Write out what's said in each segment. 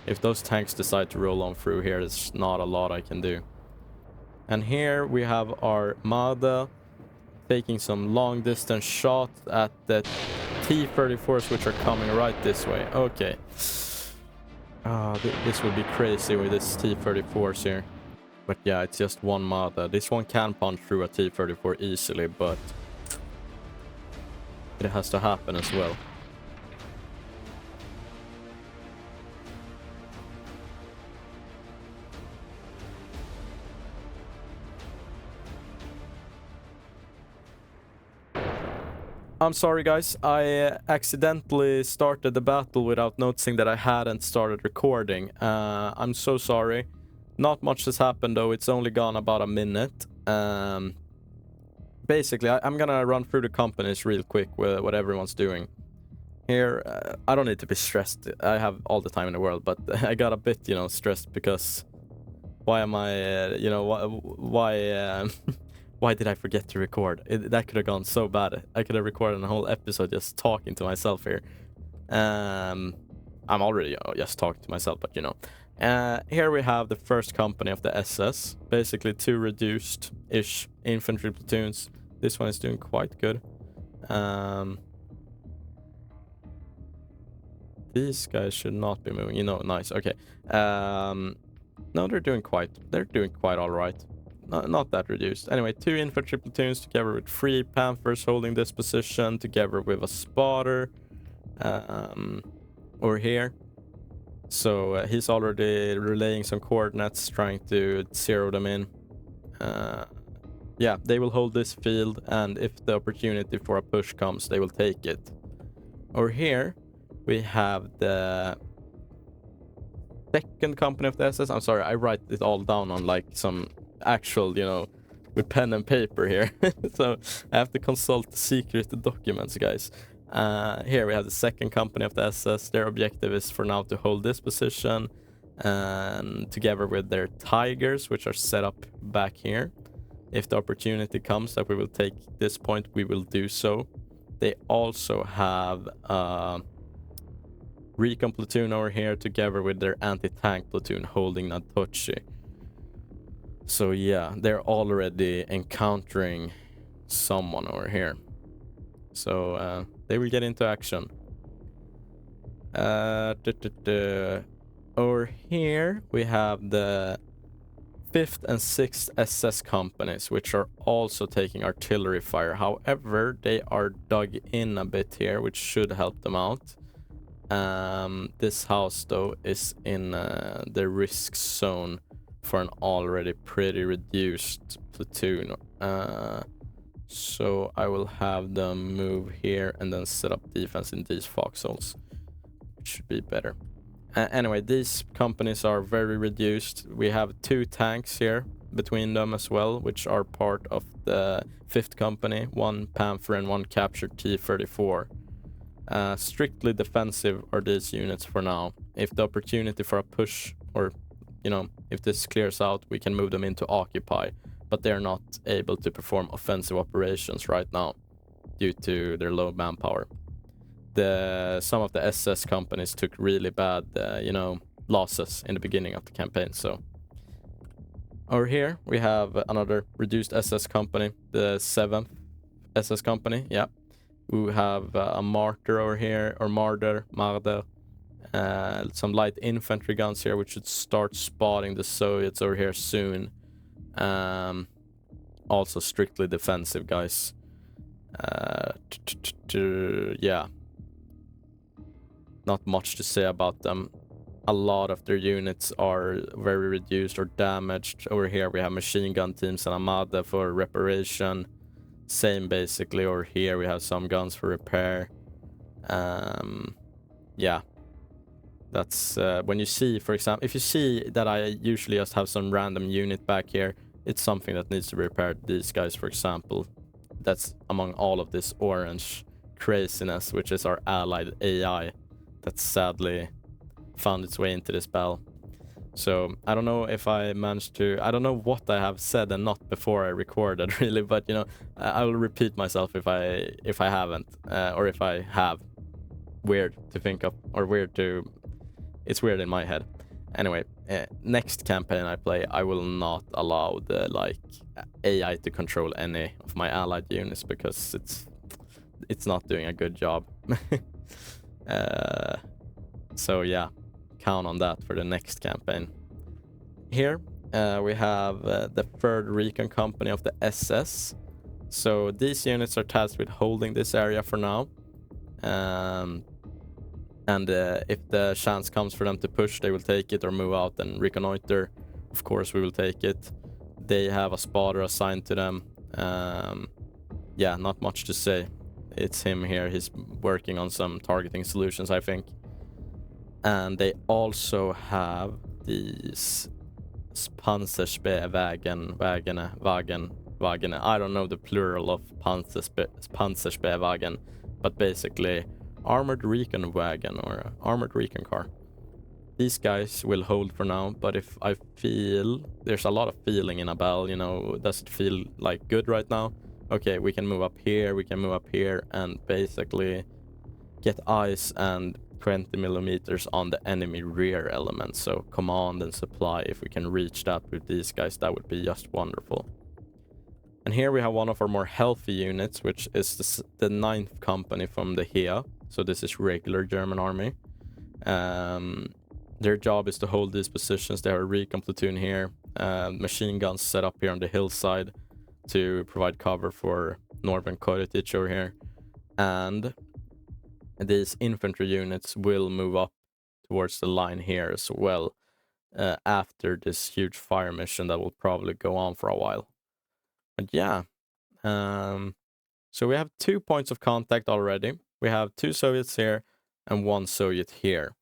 If those tanks decide to roll on through here, there's not a lot I can do. And here we have our Mada taking some long distance shots at the T-34s, which are coming right this way. Okay. This would be crazy with this T-34s here. But yeah, it's just one Mada. This one can punch through a T-34 easily, but it has to happen as well. I'm sorry guys, I accidentally started the battle without noticing that I hadn't started recording. I'm so sorry. Not much has happened though, it's only gone about a minute. Basically, I'm gonna run through the companies real quick with what everyone's doing. Here, I don't need to be stressed, I have all the time in the world, but I got a bit, stressed because why am I, why did I forget to record? That could have gone so bad. I could have recorded a whole episode just talking to myself here. I'm already just talking to myself, but here we have the first company of the SS. Basically 2 reduced-ish infantry platoons. This one is doing quite good. These guys should not be moving. Nice. Okay. No, they're doing quite all right. Not that reduced. Anyway, 2 infantry platoons together with 3 Panthers holding this position, together with a spotter over here. So he's already relaying some coordinates, trying to zero them in. Yeah, they will hold this field, and if the opportunity for a push comes, they will take it. Over here, we have the second company of the SS. I'm sorry, I write it all down on like some actual, with pen and paper here. So I have to consult the secret documents, guys. Here we have the second company of the SS. Their objective is for now to hold this position, and together with their Tigers, which are set up back here. If the opportunity comes that we will take this point, we will do so. They also have recon platoon over here together with their anti-tank platoon holding Nantochi. So yeah, they're already encountering someone over here. So they will get into action. Over here we have the 5th and 6th SS companies, which are also taking artillery fire. However, they are dug in a bit here, which should help them out. This house though is in the risk zone for an already pretty reduced platoon. So I will have them move here and then set up defense in these foxholes, which should be better. Anyway, these companies are very reduced. We have 2 tanks here between them as well, which are part of the 5th company, 1 Panther and 1 captured T-34. Strictly defensive are these units for now. If the opportunity for a push, or if this clears out, we can move them into occupy, but they're not able to perform offensive operations right now due to their low manpower. Some of the SS companies took really bad losses in the beginning of the campaign. So over here we have another reduced SS company, the 7th SS company. Yeah, we have a martyr over here, or martyr, some light infantry guns here, which should start spotting the Soviets over here soon. Also strictly defensive, guys. Yeah, not much to say about them. A lot of their units are very reduced or damaged. Over here we have machine gun teams and Armada for reparation. Same basically. Over here we have some guns for repair. Yeah, that's when you see, for example, if you see that I usually just have some random unit back here, it's something that needs to be repaired. These guys, for example, that's among all of this orange craziness, which is our allied AI that sadly found its way into this battle. So I don't know if I managed to, I don't know what I have said and not before I recorded really, but I will repeat myself if I haven't, or if I have. Weird to think of, or weird to, It's weird in my head. Anyway, next campaign I play, I will not allow the like AI to control any of my allied units because it's not doing a good job. So yeah, count on that for the next campaign. Here we have the third recon company of the SS. So these units are tasked with holding this area for now. And if the chance comes for them to push, they will take it or move out and reconnoiter. Of course, we will take it. They have a spotter assigned to them. Yeah, not much to say. It's him here. He's working on some targeting solutions, I think. And they also have these Panzerspähwagen. I don't know the plural of Panzerspähwagen, but basically armored recon wagon or armored recon car. These guys will hold for now, but if I feel there's a lot of feeling in a battle, you know, does it feel like good right now? Okay, we can move up here, we can move up here, and basically get eyes and 20 millimeters on the enemy rear element. So command and supply, if we can reach that with these guys, that would be just wonderful. And here we have one of our more healthy units, which is the 9th company from the HEA. So this is regular German army. Their job is to hold these positions. They have a recon platoon here. Machine guns set up here on the hillside to provide cover for northern Korotichs over here. And these infantry units will move up towards the line here as well after this huge fire mission that will probably go on for a while. But yeah, so we have 2 points of contact already. We have 2 Soviets here and 1 Soviet here.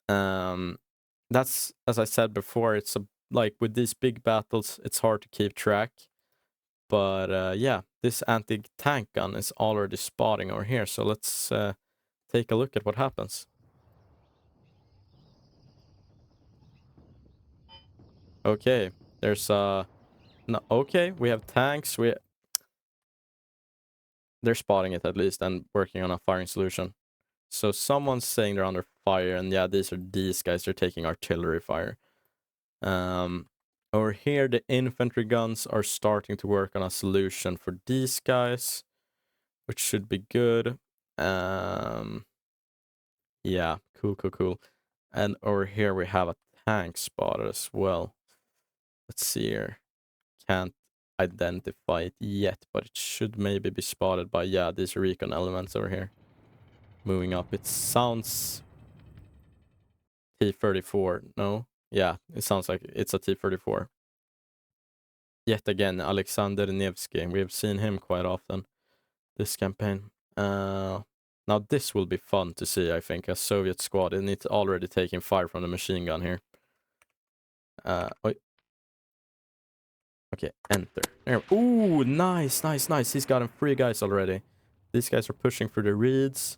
That's, as I said before, it's like with these big battles, it's hard to keep track. But yeah, this anti-tank gun is already spotting over here. So let's take a look at what happens. Okay, there's no, okay, we have tanks. They're spotting it at least and working on a firing solution. So someone's saying they're under fire, and yeah, these guys. They're taking artillery fire. Over here, the infantry guns are starting to work on a solution for these guys, which should be good. Yeah, cool. And over here we have a tank spotted as well. Let's see here. Can't identify it yet, but it should maybe be spotted by, yeah, these recon elements over here. Moving up, it sounds T-34. No? Yeah, it sounds like it's a T-34. Yet again, Alexander Nevsky. We have seen him quite often this campaign. Now this will be fun to see, I think. A Soviet squad, and it's already taking fire from the machine gun here. Okay, enter. There. Ooh, nice. He's gotten 3 guys already. These guys are pushing through the reeds.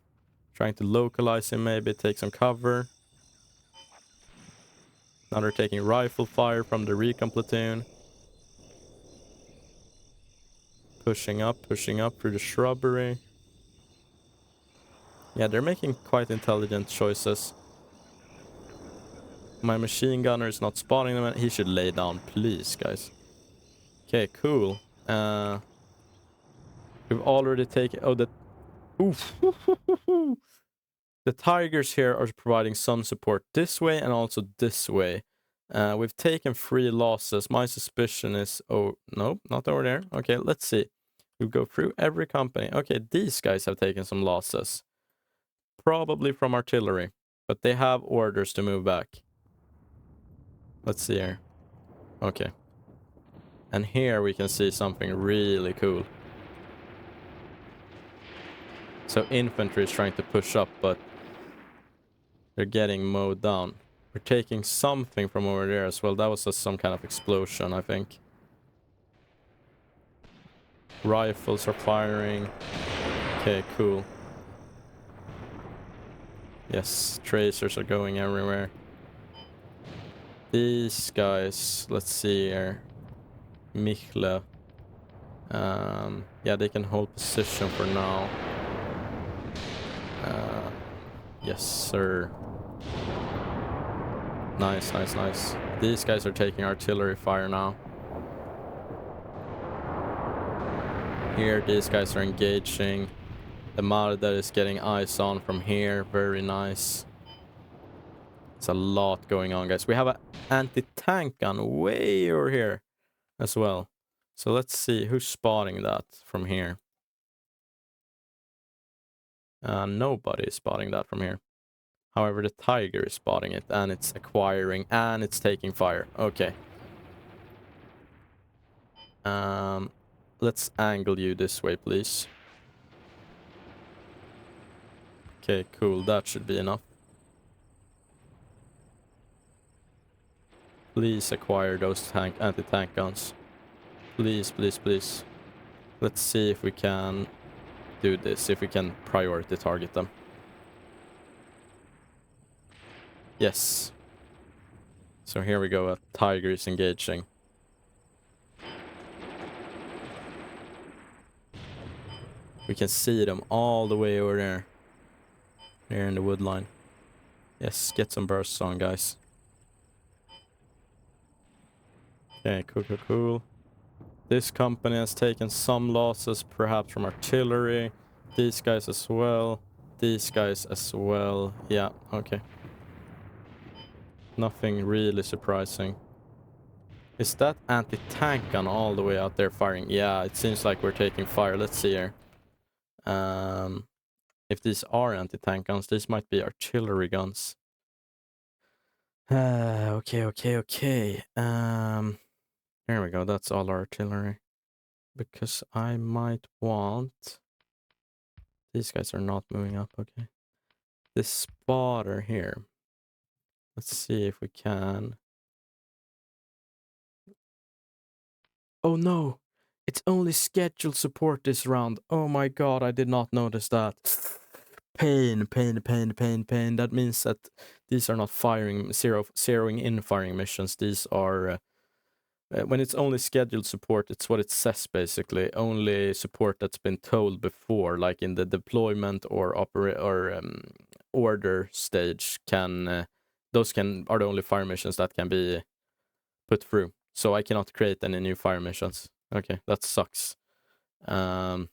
Trying to localize him, maybe take some cover. Now they're taking rifle fire from the recon platoon. Pushing up through the shrubbery. Yeah, they're making quite intelligent choices. My machine gunner is not spotting them. He should lay down, please, guys. Okay, cool. We've already taken... Oh, the... Oof. The Tigers here are providing some support this way and also this way. We've taken 3 losses. My suspicion is... Oh, no, not over there. Okay, let's see. We'll go through every company. Okay, these guys have taken some losses. Probably from artillery. But they have orders to move back. Let's see here. Okay. And here we can see something really cool. So infantry is trying to push up, but they're getting mowed down. We're taking something from over there as well. That was just some kind of explosion, I think. Rifles are firing. Okay, cool. Yes, tracers are going everywhere. These guys, let's see here. Michle. Yeah, they can hold position for now. Yes, sir. Nice, nice, nice. These guys are taking artillery fire now. Here, these guys are engaging. The Marder is getting eyes on from here. Very nice. It's a lot going on, guys. We have an anti-tank gun way over here as well. So let's see who's spotting that from here. Nobody is spotting that from here. However, the Tiger is spotting it, and it's acquiring, and it's taking fire. Okay. Let's angle you this way, please. Okay, cool. That should be enough. Please acquire those anti-tank guns. Please, please, please. Let's see if we can do this, if we can priority target them. Yes. So here we go, a Tiger is engaging. We can see them all the way over there. Here in the wood line. Yes, get some bursts on, guys. Okay, cool, cool, cool. This company has taken some losses, perhaps from artillery. These guys as well. These guys as well. Yeah, okay. Nothing really surprising. Is that anti-tank gun all the way out there firing? Yeah, it seems like we're taking fire. Let's see here. If these are anti-tank guns, these might be artillery guns. Okay. There we go. That's all artillery. Because I might want... These guys are not moving up, okay. This spotter here. Let's see if we can... Oh no! It's only scheduled support this round. Oh my god, I did not notice that. Pain. That means that these are not zeroing in firing missions. These are... when it's only scheduled support, it's what it says basically. Only support that's been told before, like in the deployment or order stage, can those are the only fire missions that can be put through. So I cannot create any new fire missions. Okay, that sucks. However,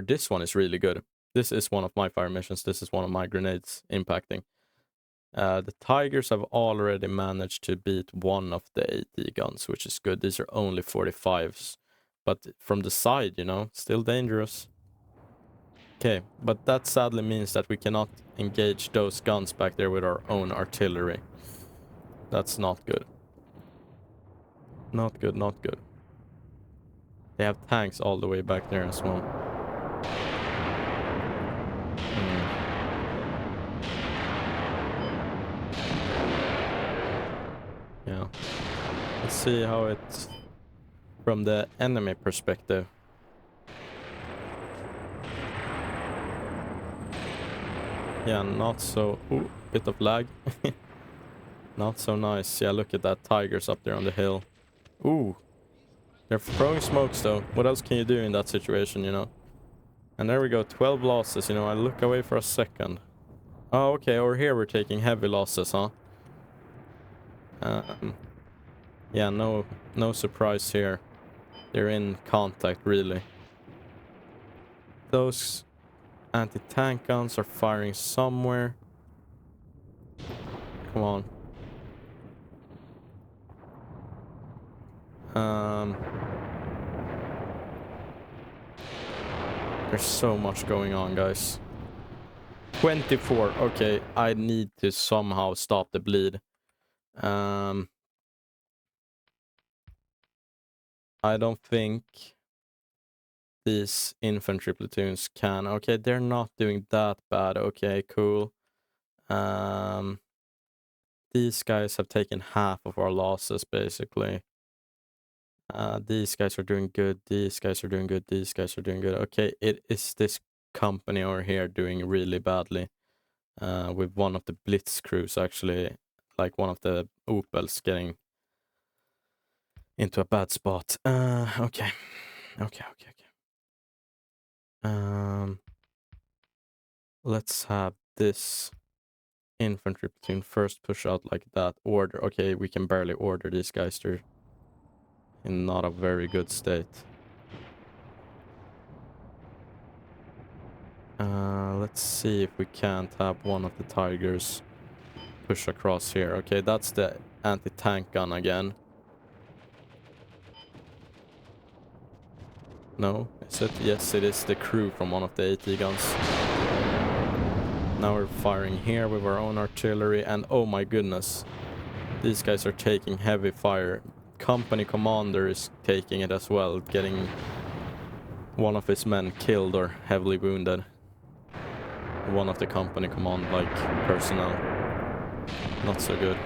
this one is really good. This is one of my fire missions. This is one of my grenades impacting. The Tigers have already managed to beat one of the AT guns, which is good. These are only 45s. But from the side, you know, still dangerous. Okay, but that sadly means that we cannot engage those guns back there with our own artillery. That's not good. Not good, not good. They have tanks all the way back there as well. Yeah. Let's see how it's from the enemy perspective. Yeah, not so... Ooh, bit of lag. Not so nice. Yeah, look at that. Tigers up there on the hill. Ooh. They're throwing smokes, though. What else can you do in that situation, you know? And there we go. 12 losses, you know. I look away for a second. Oh, okay. Over here we're taking heavy losses, huh? Yeah, no surprise here. They're in contact, really. Those anti-tank guns are firing somewhere. Come on. There's so much going on, guys. 24. Okay, I need to somehow stop the bleed. I don't think these infantry platoons can. Okay, they're not doing that bad. Okay, cool. These guys have taken half of our losses, basically. These guys are doing good. These guys are doing good. These guys are doing good. Okay, it is this company over here doing really badly. With one of the Blitz crews, actually, like one of the Opels getting into a bad spot. Okay. Let's have this Infantry platoon first push out like that. Order. Okay, we can barely order these guys. They're in not a very good state. Let's see if we can't have one of the Tigers push across here. Okay, that's the anti-tank gun again. No, is it? Yes, it is the crew from one of the AT guns. Now we're firing here with our own artillery, and oh my goodness, these guys are taking heavy fire. Company commander is taking it as well, getting one of his men killed or heavily wounded. One of the company command personnel. Not so good.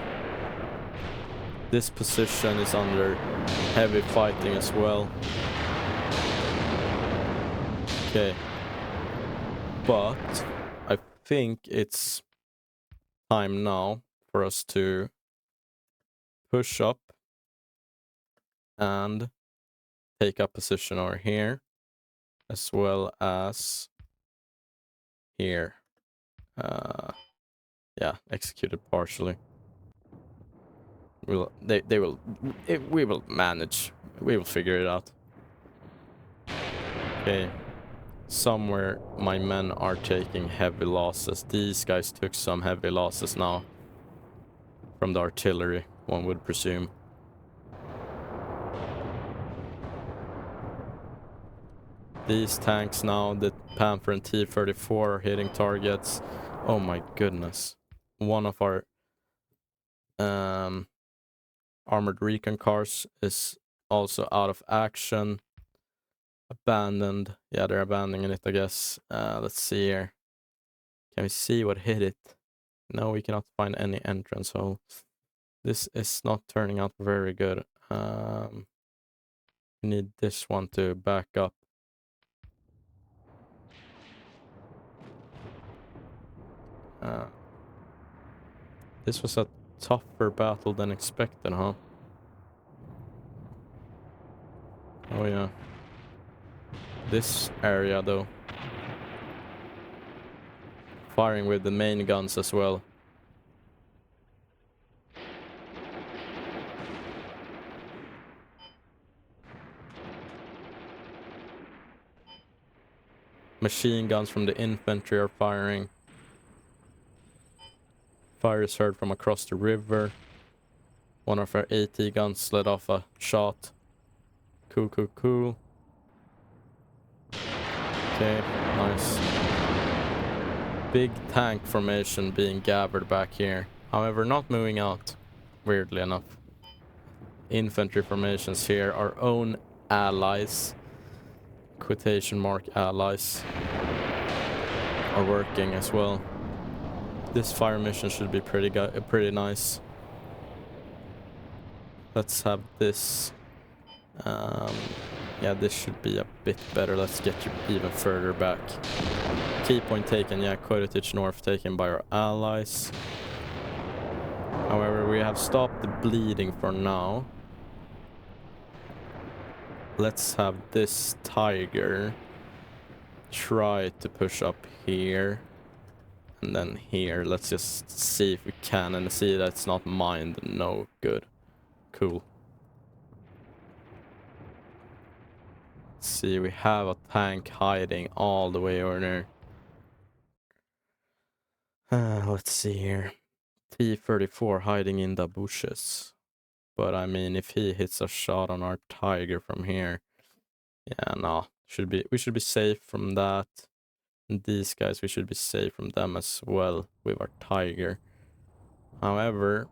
This position is under heavy fighting as well. Okay. But I think it's time now for us to push up and take up position over here, as well as here. Yeah, executed partially. We will manage. We will figure it out. Okay. Somewhere my men are taking heavy losses. These guys took some heavy losses now from the artillery, one would presume. These tanks now, the Panther and T-34 are hitting targets. Oh my goodness. One of our armored recon cars is also out of action. Abandoned. Yeah, they're abandoning it, I guess. Let's see here. Can we see what hit it? No, we cannot find any entrance hole. This is not turning out very good. We need this one to back up. This was a tougher battle than expected, huh? Oh yeah. This area though. Firing with the main guns as well. Machine guns from the infantry are firing. Fire is heard from across the river. One of our AT guns let off a shot. Cool. Okay, nice. Big tank formation being gathered back here. However, not moving out, weirdly enough. Infantry formations here, our own allies, quotation mark allies, are working as well. This fire mission should be pretty nice. Let's have this. Yeah, this should be a bit better. Let's get you even further back. Key point taken. Yeah, Korotichs North taken by our allies. However, we have stopped the bleeding for now. Let's have this Tiger try to push up here. And then here. Let's just see if we can and see that it's not mined. No, good. Cool. Let's see, we have a tank hiding all the way over there. Let's see here. T-34 hiding in the bushes. But I mean, if he hits a shot on our Tiger from here, yeah, no, we should be safe from that. And these guys, we should be safe from them as well with our Tiger. However,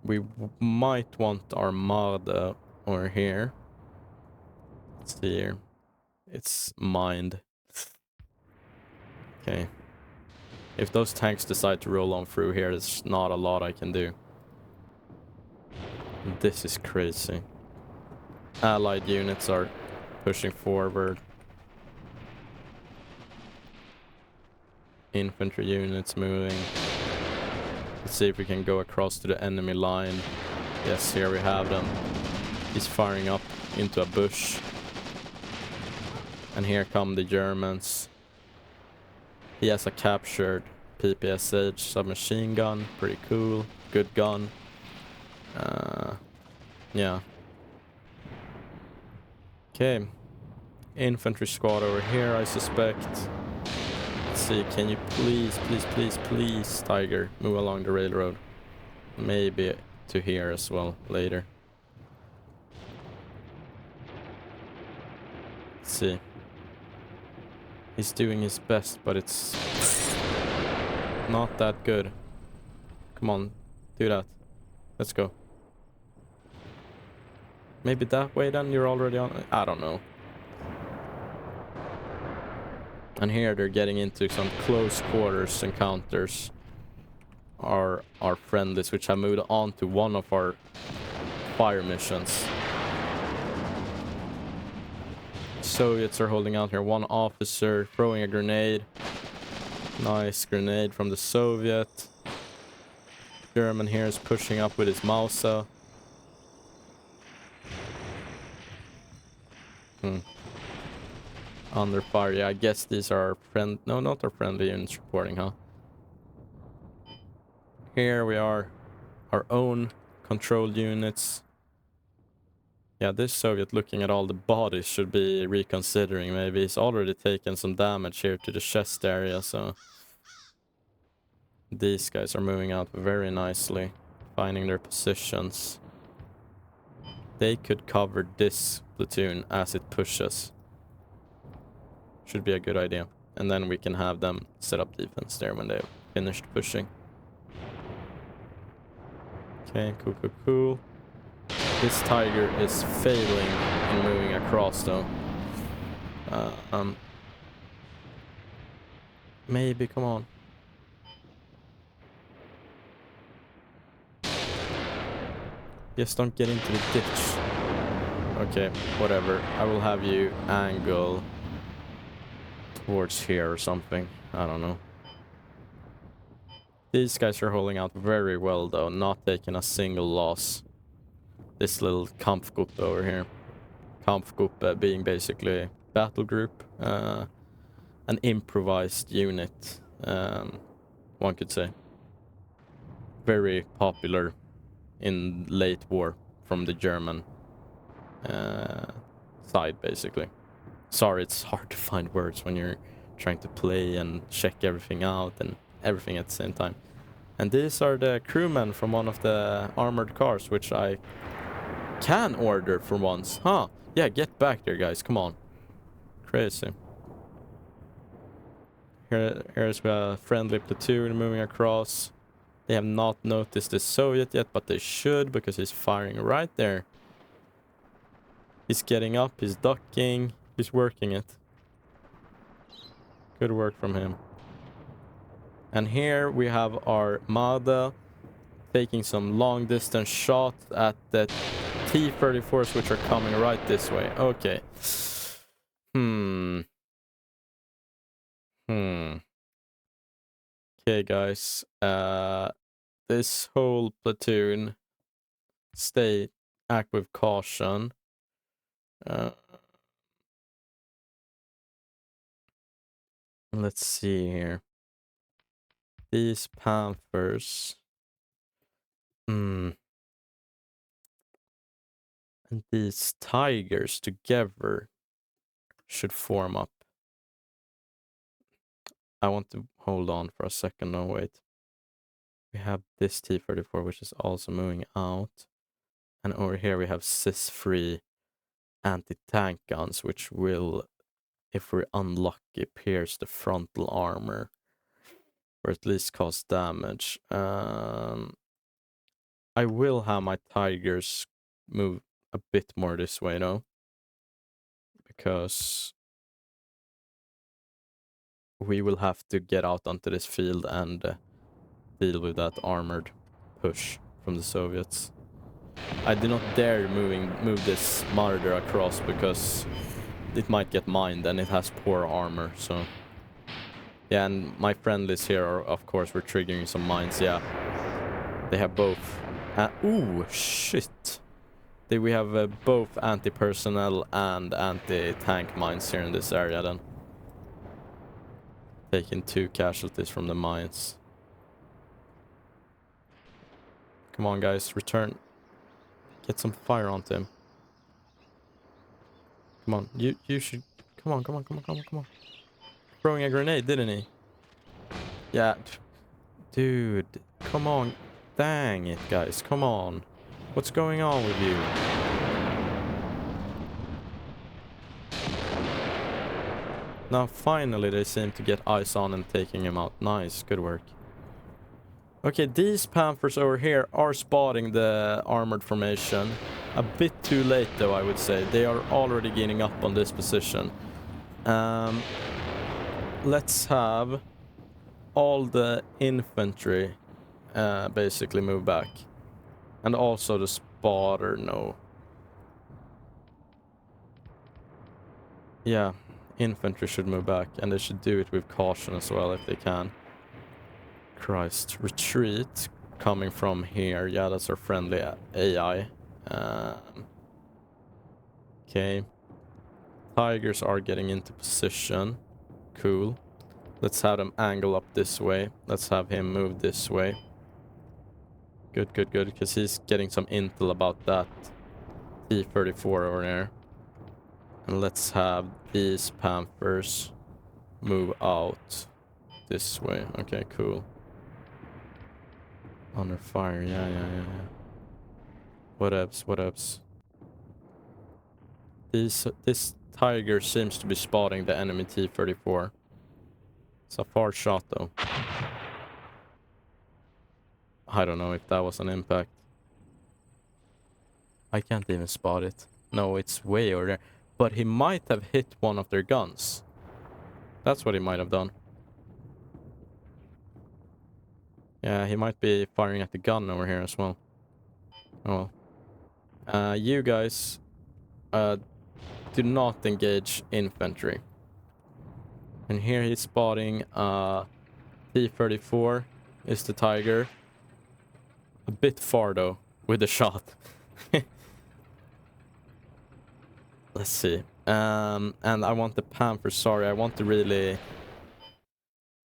we might want Armada over here. Let's see here. It's mined. Okay. If those tanks decide to roll on through here, there's not a lot I can do. This is crazy. Allied units are pushing forward. Infantry units moving. Let's see if we can go across to the enemy line. Yes, here we have them. He's firing up into a bush. And here come the Germans. He has a captured PPSH submachine gun, pretty cool, good gun. Yeah. Okay. Infantry squad over here, I suspect. Let's see, can you please, Tiger, move along the railroad? Maybe to here as well, later. Let's see. He's doing his best, but it's not that good. Come on, do that. Let's go. Maybe that way then, you're already on... I don't know. And here they're getting into some close quarters encounters. Our friendlies, which have moved on to one of our fire missions. Soviets are holding out here. One officer throwing a grenade. Nice grenade from the Soviet. German here is pushing up with his Mauser. Under fire. Yeah, I guess these are no, not our friendly units reporting, huh? Here we are. Our own controlled units. Yeah, this Soviet, looking at all the bodies, should be reconsidering. Maybe he's already taken some damage here to the chest area, so... These guys are moving out very nicely, finding their positions. They could cover this platoon as it pushes. Should be a good idea. And then we can have them set up defense there when they've finished pushing. Okay, cool. This Tiger is failing in moving across though. Maybe, come on. Just don't get into the ditch. Okay, whatever. I will have you angle towards here or something. I don't know. These guys are holding out very well though, not taking a single loss. This little Kampfgruppe over here. Kampfgruppe being basically battle group. An improvised unit, one could say. Very popular in late war from the German side, basically. Sorry, it's hard to find words when you're trying to play and check everything out and everything at the same time. And these are the crewmen from one of the armored cars, which I can order for once. Huh? Yeah, get back there, guys. Come on. Crazy. Here's a friendly platoon moving across. They have not noticed the Soviet yet, but they should, because he's firing right there. He's getting up, he's ducking, he's working it. Good work from him. And here we have our Mada taking some long distance shots at the T-34s, which are coming right this way. Okay. Okay, guys. This whole platoon, act with caution. Let's see here. These Panthers. And these Tigers together should form up. I want to hold on for a second. No, wait. We have this T-34, which is also moving out. And over here we have SIS-free anti-tank guns, which will, if we're unlucky, pierce the frontal armor. Or at least cause damage. I will have my Tigers move a bit more this way, though. Because we will have to get out onto this field and deal with that armored push from the Soviets. I do not dare move this Marder across because it might get mined and it has poor armor, so... Yeah, and my friendlies here are, of course, we're triggering some mines, yeah. They have both... ooh, shit! We have both anti-personnel and anti-tank mines here in this area, then. Taking 2 casualties from the mines. Come on, guys, return. Get some fire onto him. Come on, you should... Come on. Throwing a grenade, didn't he? Yeah. Dude, come on. Dang it, guys, come on. What's going on with you? Now, finally, they seem to get eyes on and taking him out. Nice, good work. Okay, these Panthers over here are spotting the armored formation. A bit too late, though, I would say. They are already gaining up on this position. Let's have all the infantry basically move back. And also the spotter, no. Yeah, infantry should move back, and they should do it with caution as well if they can. Christ, retreat coming from here. Yeah, that's our friendly AI. Okay. Tigers are getting into position. Cool. Let's have them angle up this way. Let's have him move this way. Good, because he's getting some intel about that T-34 over there. And let's have these Panthers move out this way. Okay, cool. Under fire, yeah. What ups? This tiger seems to be spotting the enemy T-34. It's a far shot, though. I don't know if that was an impact. I can't even spot it. No, it's way over there. But he might have hit one of their guns. That's what he might have done. Yeah, he might be firing at the gun over here as well. Oh well. You guys do not engage infantry. And here he's spotting T-34 is the tiger. A bit far though with the shot. Let's see. And I want the Panther, sorry, I want to really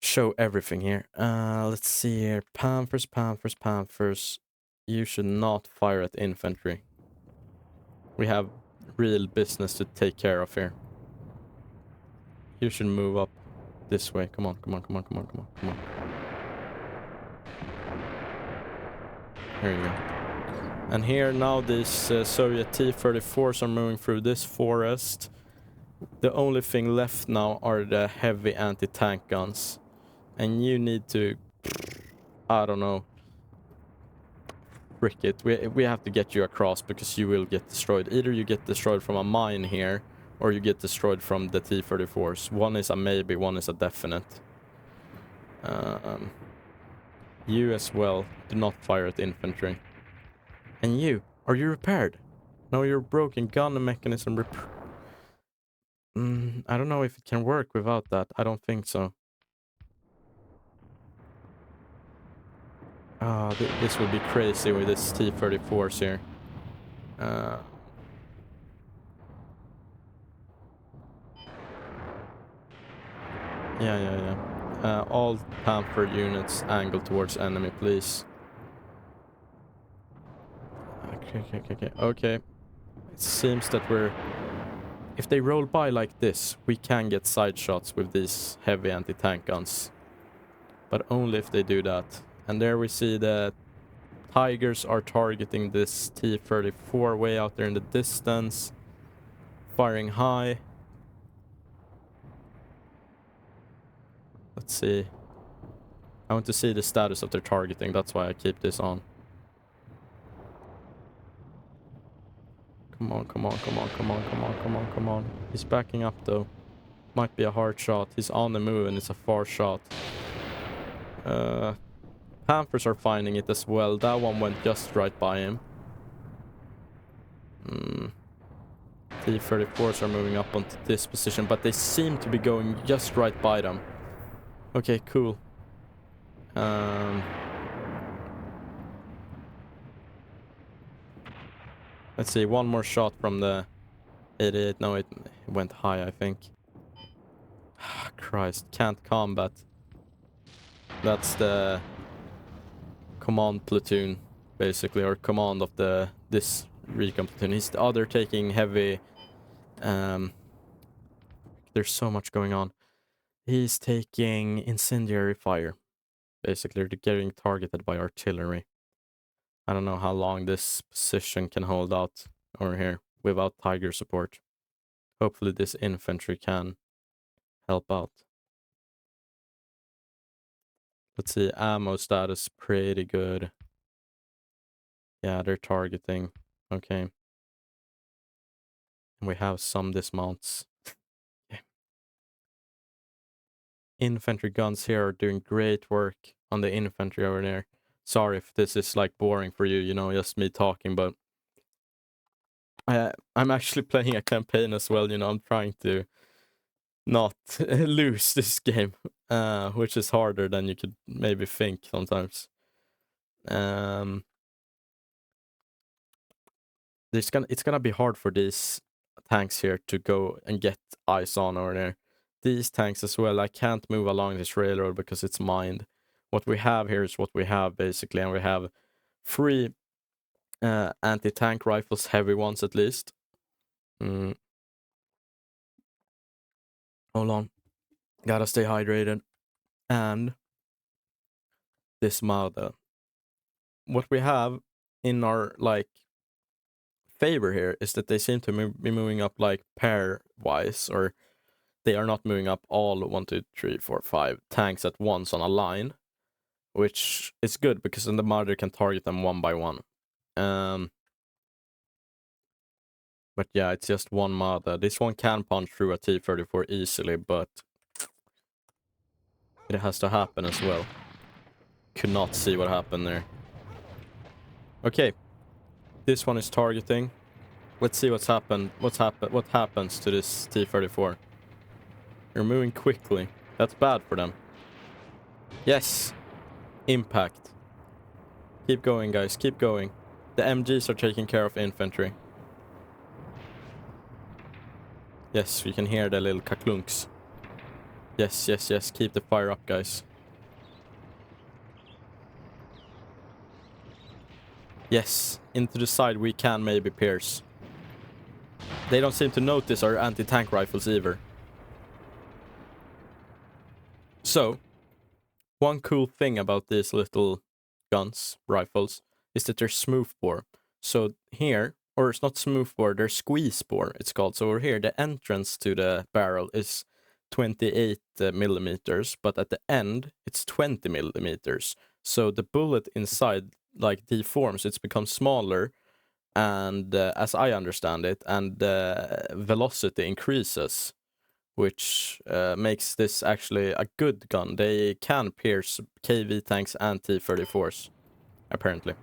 show everything here. Let's see here. Panthers. You should not fire at infantry. We have real business to take care of here. You should move up this way. Come on. Here you go. And here now these Soviet T-34s are moving through this forest. The only thing left now are the heavy anti-tank guns. And you need to... I don't know. Frick it. We have to get you across because you will get destroyed. Either you get destroyed from a mine here or you get destroyed from the T-34s. One is a maybe, one is a definite. You as well. Do not fire at infantry. And you, are you repaired? No, you're broken. Gun mechanism repair. I don't know if it can work without that. I don't think so. This would be crazy with this T-34s here. Yeah. All Panther units angle towards enemy, please. Okay. It seems that we're... If they roll by like this, we can get side shots with these heavy anti-tank guns. But only if they do that. And there we see that Tigers are targeting this T-34 way out there in the distance. Firing high. Let's see. I want to see the status of their targeting. That's why I keep this on. Come on. He's backing up though. Might be a hard shot. He's on the move and it's a far shot. Panthers are finding it as well. That one went just right by him. T-34s are moving up onto this position, but they seem to be going just right by them. Okay, cool. Let's see, one more shot from the 88. No, it went high, I think. Christ. Can't combat. That's the command platoon, basically, or command of this recon platoon. He's the other taking heavy. There's so much going on. He's taking incendiary fire. Basically, they're getting targeted by artillery. I don't know how long this position can hold out over here without Tiger support. Hopefully this infantry can help out. Let's see, ammo status pretty good. Yeah, they're targeting. Okay. And we have some dismounts. Okay. Infantry guns here are doing great work on the infantry over there. Sorry if this is like boring for you, you know, just me talking, but I'm actually playing a campaign as well, you know, I'm trying to not lose this game, which is harder than you could maybe think sometimes. It's gonna be hard for these tanks here to go and get eyes on over there. These tanks as well, I can't move along this railroad because it's mined. What we have here is what we have, basically, and we have 3 anti-tank rifles, heavy ones at least. Hold on. Gotta stay hydrated. And this Mauda. What we have in our, like, favor here is that they seem to be moving up, like, pair-wise, or they are not moving up all 1, 2, 3, 4, 5 tanks at once on a line, which is good because then the Marder can target them one by one. But yeah, it's just one Marder. This one can punch through a T-34 easily, but it has to happen as well. Could not see what happened there. Okay, this one is targeting. Let's see what's happened. What happens to this T-34? They're moving quickly. That's bad for them. Yes. Impact. Keep going, guys. Keep going. The MGs are taking care of infantry. Yes, we can hear the little kaklunks. Yes, yes, yes. Keep the fire up, guys. Yes, into the side we can maybe pierce. They don't seem to notice our anti-tank rifles either. So, one cool thing about these little guns, rifles, is that they're smoothbore. So here, or it's not smoothbore, they're squeeze bore, it's called. So over here, the entrance to the barrel is 28 millimeters, but at the end, it's 20 millimeters. So the bullet inside, like, deforms, it's become smaller, and as I understand it, and the velocity increases, which makes this actually a good gun. They can pierce KV tanks and T-34s, apparently.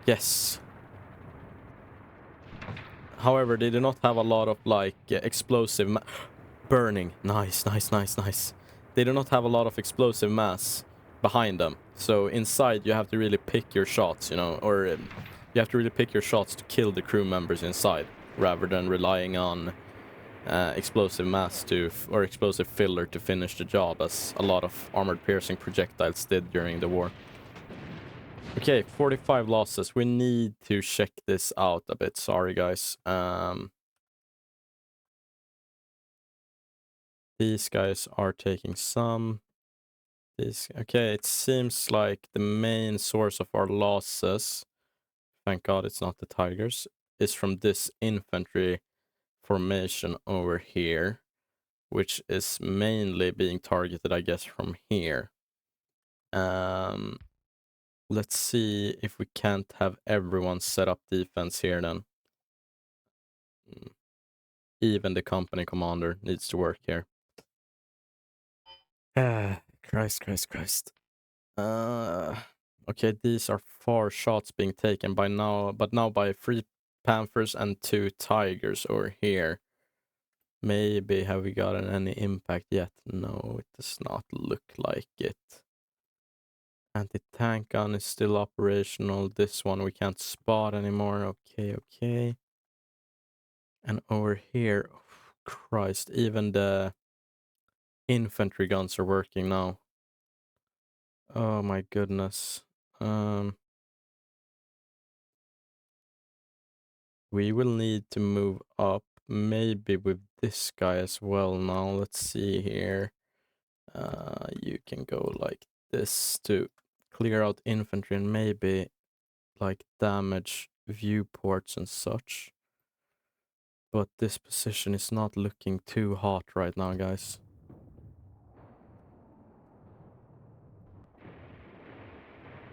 Yes. However, they do not have a lot of, like, explosive burning. Nice, nice, nice, nice. They do not have a lot of explosive mass behind them. So inside you have to really pick your shots, you know, or you have to really pick your shots to kill the crew members inside, rather than relying on explosive mass or explosive filler to finish the job, as a lot of armored piercing projectiles did during the war. Okay, 45 losses. We need to check this out a bit. Sorry, guys. These guys are taking some. Okay, it seems like the main source of our losses, thank God it's not the Tigers, is from this infantry formation over here, which is mainly being targeted, I guess, from here. Let's see if we can't have everyone set up defense here then. Even the company commander needs to work here. Christ. Okay, these are 4 shots being taken by now, but now by 3 Panthers and 2 Tigers over here. Maybe have we gotten any impact yet? No, it does not look like it. Anti-tank gun is still operational. This one we can't spot anymore. Okay. And over here, oh, Christ, even the infantry guns are working now. Oh my goodness. We will need to move up, maybe with this guy as well now. Let's see here. You can go like this to clear out infantry and maybe like damage viewports and such. But this position is not looking too hot right now, guys.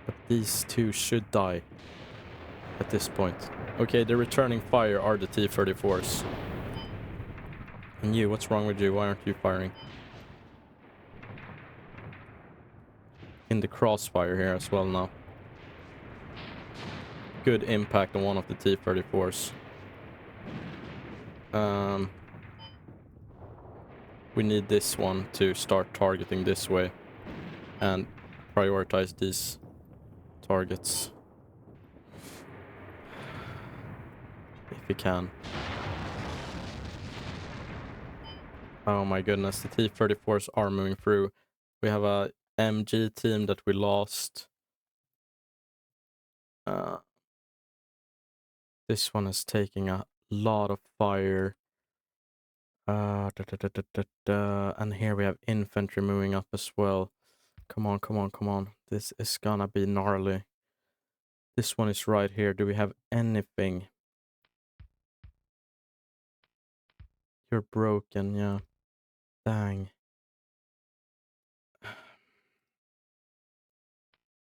But these two should die at this point. Okay, the returning fire are the T-34s. And you, what's wrong with you? Why aren't you firing? In the crossfire here as well now. Good impact on one of the T-34s. We need this one to start targeting this way and prioritize these targets if we can. Oh my goodness, the T-34s are moving through. We have a MG team that we lost. This one is taking a lot of fire. And here we have infantry moving up as well. Come on, come on, come on. This is gonna be gnarly. This one is right here. Do we have anything? You're broken, yeah. Dang.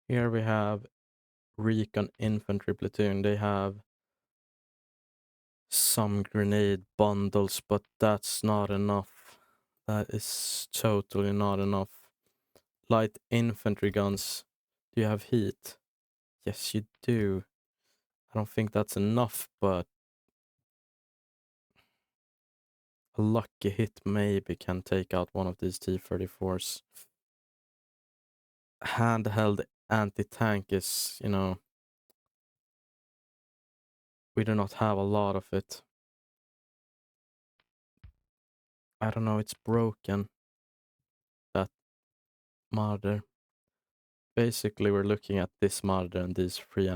Here we have recon infantry platoon. They have some grenade bundles, but that's not enough. That is totally not enough. Light infantry guns. Do you have heat? Yes, you do. I don't think that's enough, but a lucky hit maybe can take out one of these T-34s. Handheld anti-tank is, you know, we do not have a lot of it. I don't know, it's broken. That mother. Basically, we're looking at this mother and these three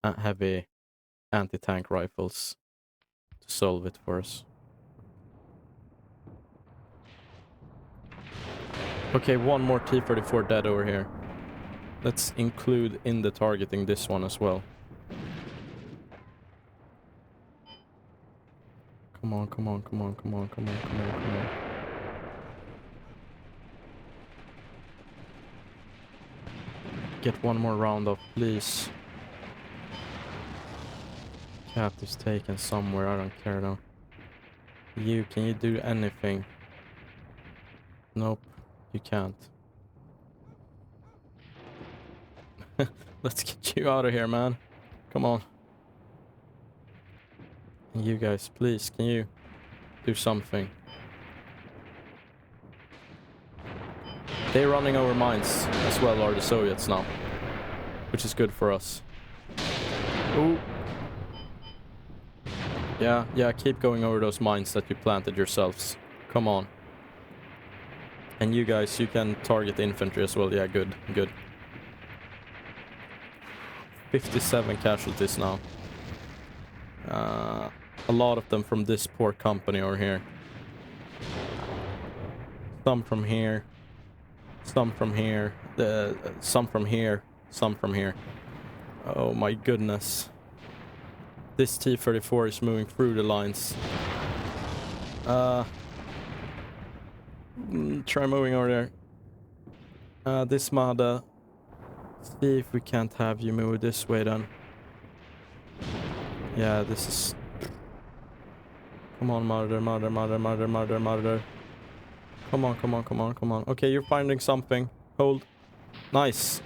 heavy anti-tank rifles to solve it for us. Okay, one more T-34 dead over here. Let's include in the targeting this one as well. Come on, come on, come on, come on, come on, come on, come on. Get one more round off, please. Cap is taken somewhere, I don't care though. You, can you do anything? Nope, you can't. Let's get you out of here, man. Come on. You guys, please, can you do something? They're running over mines as well, are the Soviets now. Which is good for us. Ooh. Yeah, keep going over those mines that you planted yourselves. Come on. And you guys, you can target infantry as well. Yeah, good. 57 casualties now. A lot of them from this poor company over here. Some from here. Some from here. Some from here. Some from here. Oh my goodness. This T-34 is moving through the lines. Try moving over there. This Mada. See if we can't have you move this way then. Yeah, this is... Come on, murder. Come on. Okay, you're finding something. Hold. Nice.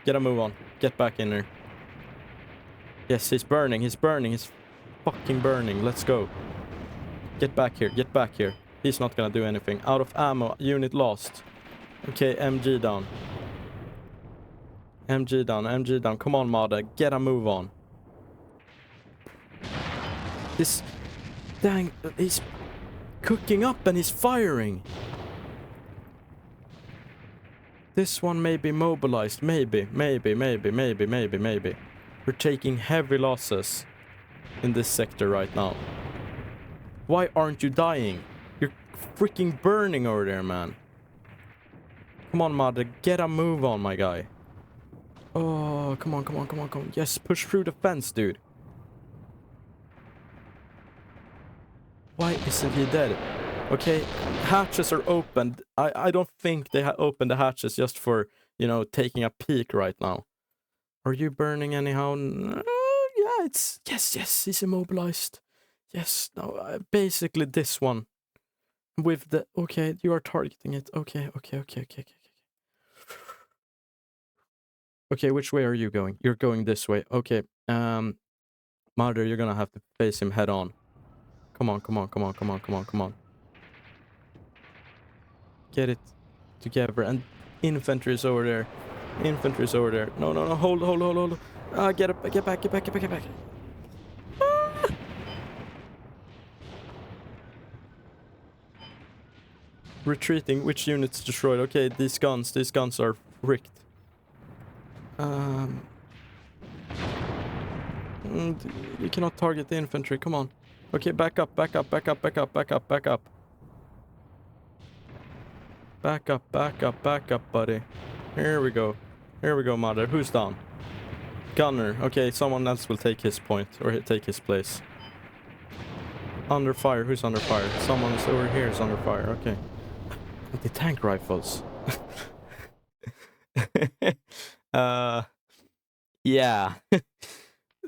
Get a move on. Get back in there. Yes, he's burning. He's fucking burning. Let's go. Get back here. He's not gonna do anything. Out of ammo. Unit lost. Okay, MG down. MG down. Come on, Mada. Get a move on. This... Dang, he's cooking up and he's firing. This one may be mobilized. Maybe. We're taking heavy losses in this sector right now. Why aren't you dying? You're freaking burning over there, man. Come on, Mother. Get a move on, my guy. Oh, come on. Yes, push through the fence, dude. Why isn't he dead? Okay, hatches are opened. I don't think they opened the hatches just for, you know, taking a peek right now. Are you burning anyhow? Yeah, it's... Yes, he's immobilized. Yes, no, basically this one. With the... Okay, you are targeting it. Okay. Okay, which way are you going? You're going this way. Okay, Mother, you're gonna have to face him head on. Come on. Get it together. And infantry is over there. No. Hold. Get back. Ah! Retreating. Which units destroyed? Okay, these guns are rigged. You cannot target the infantry. Come on. Okay, back up. Back up, buddy. Here we go, Mother. Who's down? Gunner. Okay, someone else will take his point, or take his place. Under fire. Who's under fire? Someone's over here is under fire. Okay. Anti-tank rifles. Yeah.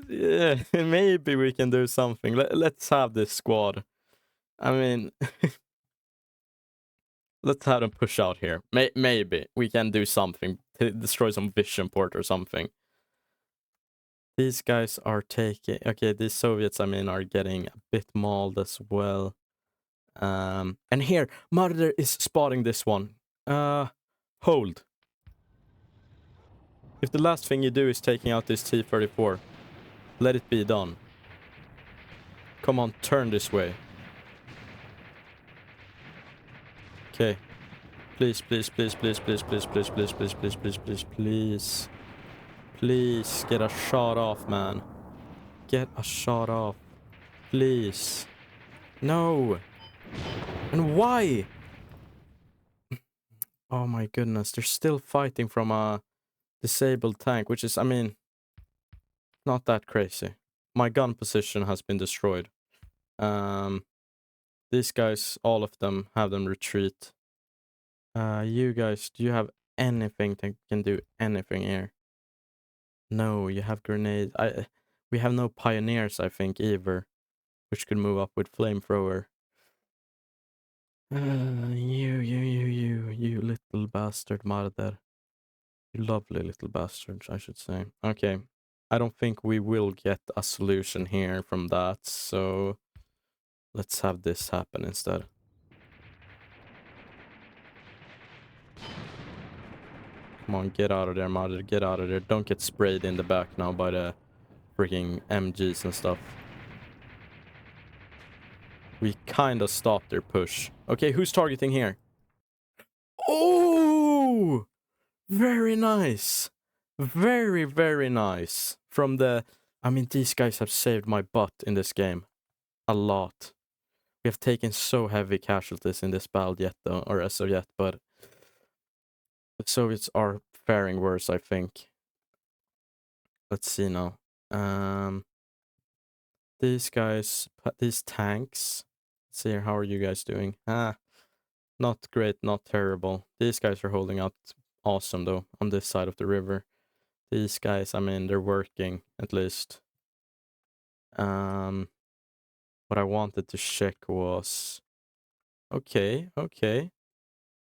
Yeah, maybe we can do something. Let's have this squad. I mean... Let's have them push out here. Maybe we can do something. Destroy some vision port or something. These guys are taking... Okay, these Soviets, I mean, are getting a bit mauled as well. And here, Murder is spotting this one. Hold. If the last thing you do is taking out this T-34, let it be done. Come on, turn this way. Okay. Please. Please, get a shot off, man. Get a shot off. Please. No. And why? Oh my goodness, they're still fighting from a disabled tank, which is, I mean, not that crazy. My gun position has been destroyed. These guys, all of them, have them retreat. You guys, do you have anything that can do anything here? No, you have grenades. We have no pioneers, I think, either, which could move up with flamethrower. You little bastard, Mardar. You lovely little bastard, I should say. Okay, I don't think we will get a solution here from that, so let's have this happen instead. Come on, get out of there, Mother. Get out of there. Don't get sprayed in the back now by the freaking MGs and stuff. We kind of stopped their push. Okay, who's targeting here? Oh! Very nice. Very nice. From the... I mean, these guys have saved my butt in this game. A lot. We have taken so heavy casualties in this battle yet, though. Or as of yet, but... The Soviets are faring worse, I think. Let's see now. These guys... These tanks... Let's see here, how are you guys doing? Not great, not terrible. These guys are holding out awesome, though, on this side of the river. These guys, I mean, they're working, at least. What I wanted to check was... Okay.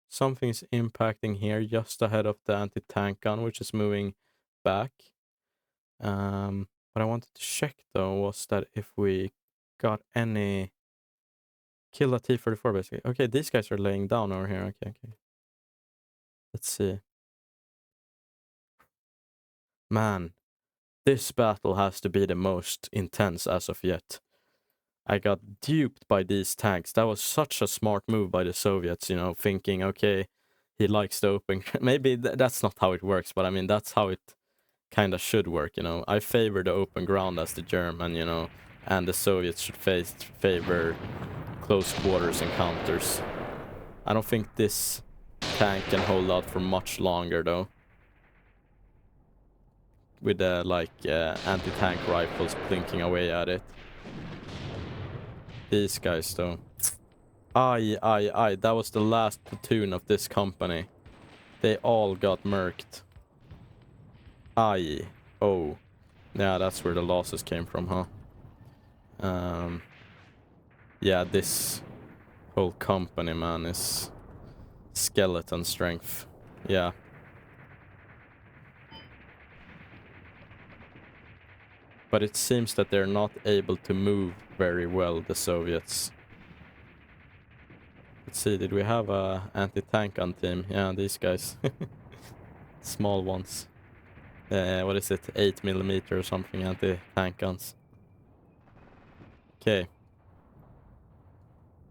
Something's impacting here just ahead of the anti-tank gun, which is moving back. What I wanted to check, though, was that if we got any... Kill a T-34, basically. Okay, these guys are laying down over here. Okay. Let's see. Man, this battle has to be the most intense as of yet. I got duped by these tanks. That was such a smart move by the Soviets, you know, thinking, okay, he likes the open. Maybe that's not how it works, but I mean that's how it kind of should work. You know, I favor the open ground as the German. You know, and the Soviets should favor close quarters encounters. I don't think this tank can hold out for much longer though. With the anti-tank rifles blinking away at it. These guys though. Aye. That was the last platoon of this company. They all got murked. Aye. Oh. Yeah, that's where the losses came from, huh? Yeah, this whole company, man, is skeleton strength. Yeah. But it seems that they're not able to move very well, the Soviets. Let's see, did we have a anti-tank on team? Yeah, these guys. Small ones. What is it? 8mm or something anti-tank guns. Okay.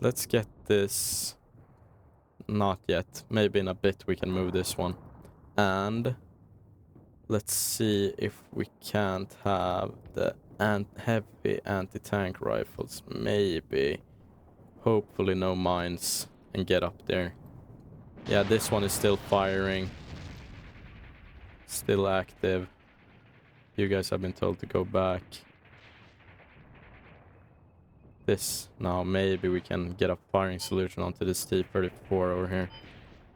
Let's get this. Not yet. Maybe in a bit we can move this one. And let's see if we can't have the heavy anti-tank rifles. Maybe. Hopefully no mines. And get up there. Yeah, this one is still firing. Still active. You guys have been told to go back. This. Now maybe we can get a firing solution onto this T-34 over here.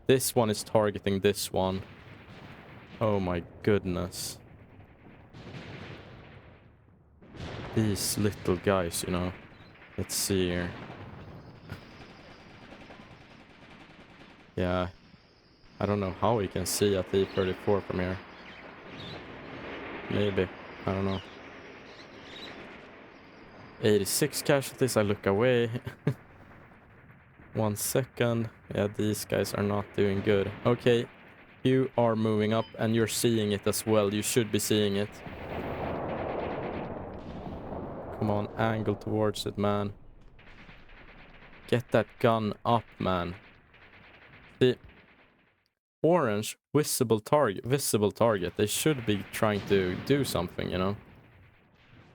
This one is targeting this one. Oh my goodness. These little guys, you know. Let's see here. Yeah. I don't know how we can see a T-34 from here. Maybe. I don't know. 86 casualties. I look away. 1 second. Yeah, these guys are not doing good. Okay. You are moving up and you're seeing it as well. You should be seeing it. Come on, angle towards it, man. Get that gun up, man. The orange, visible target. They should be trying to do something, you know.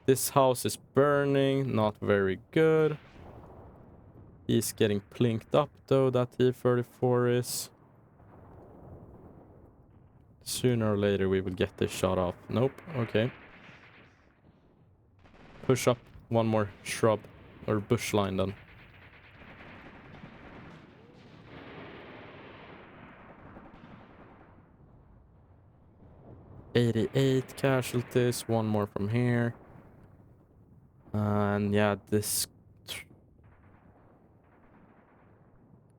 This house is burning, not very good. He's getting plinked up though, that T-34 is. Sooner or later we will get this shot off. Nope, okay. Push up one more shrub or bush line then. $88 casualties, one more from here. And yeah, this...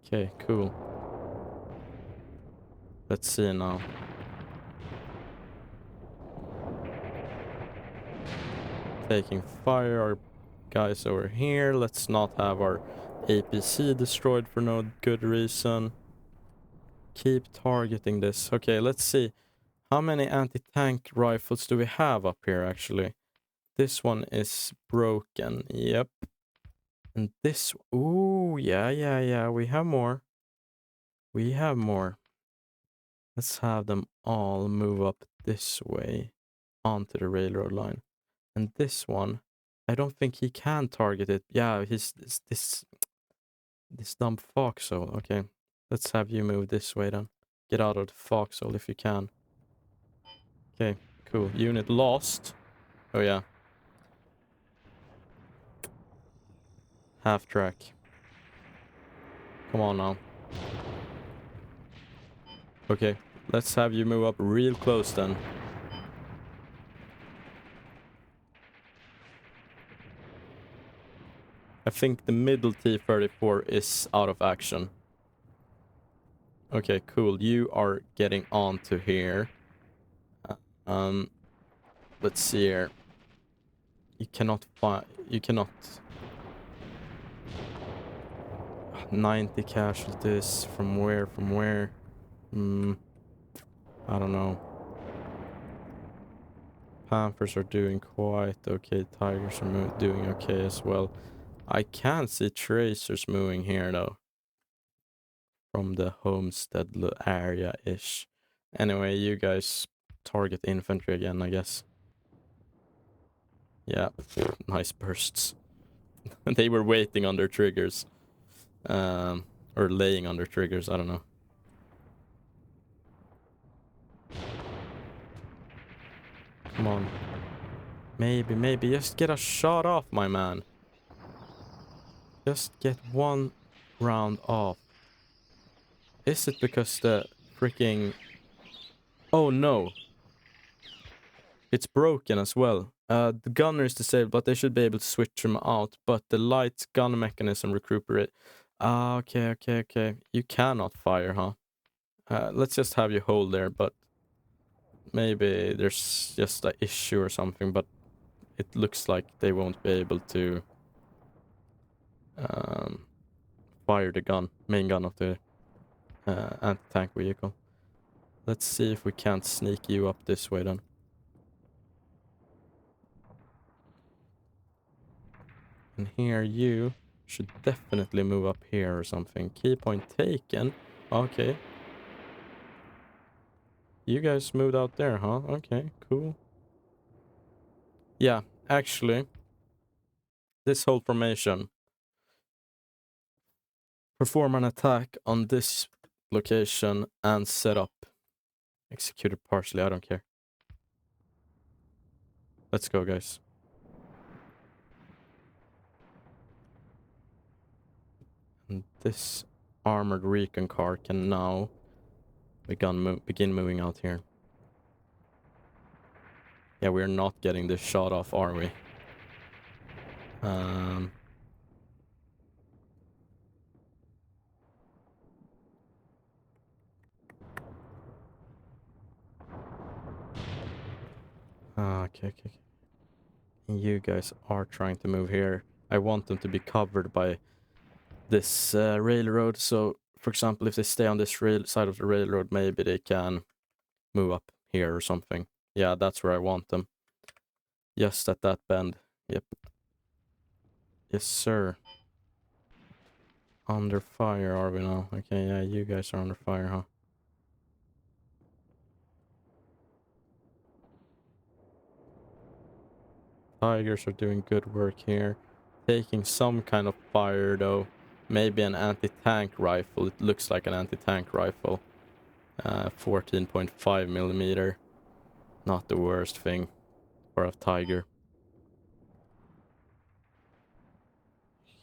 Okay, cool. Let's see now. Taking fire, our guys over here. Let's not have our APC destroyed for no good reason. Keep targeting this. Okay, let's see. How many anti-tank rifles do we have up here, actually? This one is broken. Yep. And this... Ooh, yeah. We have more. We have more. Let's have them all move up this way onto the railroad line. And this one, I don't think he can target it. Yeah, he's this dumb foxhole. Okay, let's have you move this way then. Get out of the foxhole if you can. Okay, cool. Unit lost. Oh yeah. Half track. Come on now. Okay, let's have you move up real close then. I think the middle T-34 is out of action. Okay, cool. You are getting onto here. Let's see here. You cannot find... You cannot... 90 casualties. From where? From where? I don't know. Panthers are doing quite okay. Tigers are doing okay as well. I can't see tracers moving here though. from the homestead area-ish. Anyway, you guys target infantry again, I guess. Yeah, nice bursts. They were waiting on their triggers. Or laying on their triggers, I don't know. Come on. Maybe. Just get a shot off, my man. Just get one round off. Is it because the freaking... Oh no. It's broken as well. The gunner is disabled, but they should be able to switch them out. But the light gun mechanism recuperate. Okay. You cannot fire, huh? Let's just have you hold there, but maybe there's just an issue or something, but it looks like they won't be able to fire the main gun of the anti-tank vehicle. Let's see if we can't sneak you up this way then. And here you should definitely move up here or something. Key point taken. Okay. You guys moved out there, huh? Okay, cool. Yeah, actually, this whole formation. Perform an attack on this location and set up. Executed partially, I don't care. Let's go, guys. And this armored recon car can now begin moving out here. Yeah, we're not getting this shot off, are we? Okay. You guys are trying to move here. I want them to be covered by this railroad. So, for example, if they stay on this side of the railroad, maybe they can move up here or something. Yeah, that's where I want them. Just at that bend. Yep. Yes, sir. Under fire are we now? Okay, yeah, you guys are under fire, huh? Tigers are doing good work here. Taking some kind of fire, though. Maybe an anti-tank rifle. It looks like an anti-tank rifle. 14.5 millimeter. Not the worst thing for a Tiger.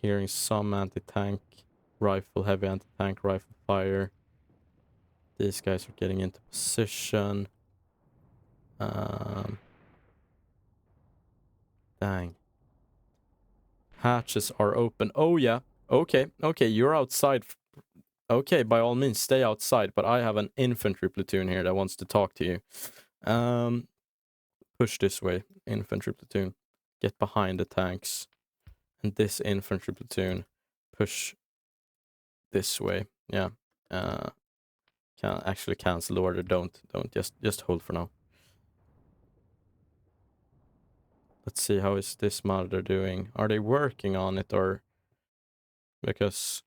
Hearing some anti-tank rifle, heavy anti-tank rifle fire. These guys are getting into position. Dang. Hatches are open. Oh, yeah. Okay, you're outside. Okay, by all means, stay outside. But I have an infantry platoon here that wants to talk to you. Push this way, infantry platoon. Get behind the tanks. And this infantry platoon, push this way. Yeah. Can actually cancel the order. Don't. Just hold for now. Let's see, how is this mother doing? Are they working on it, or because,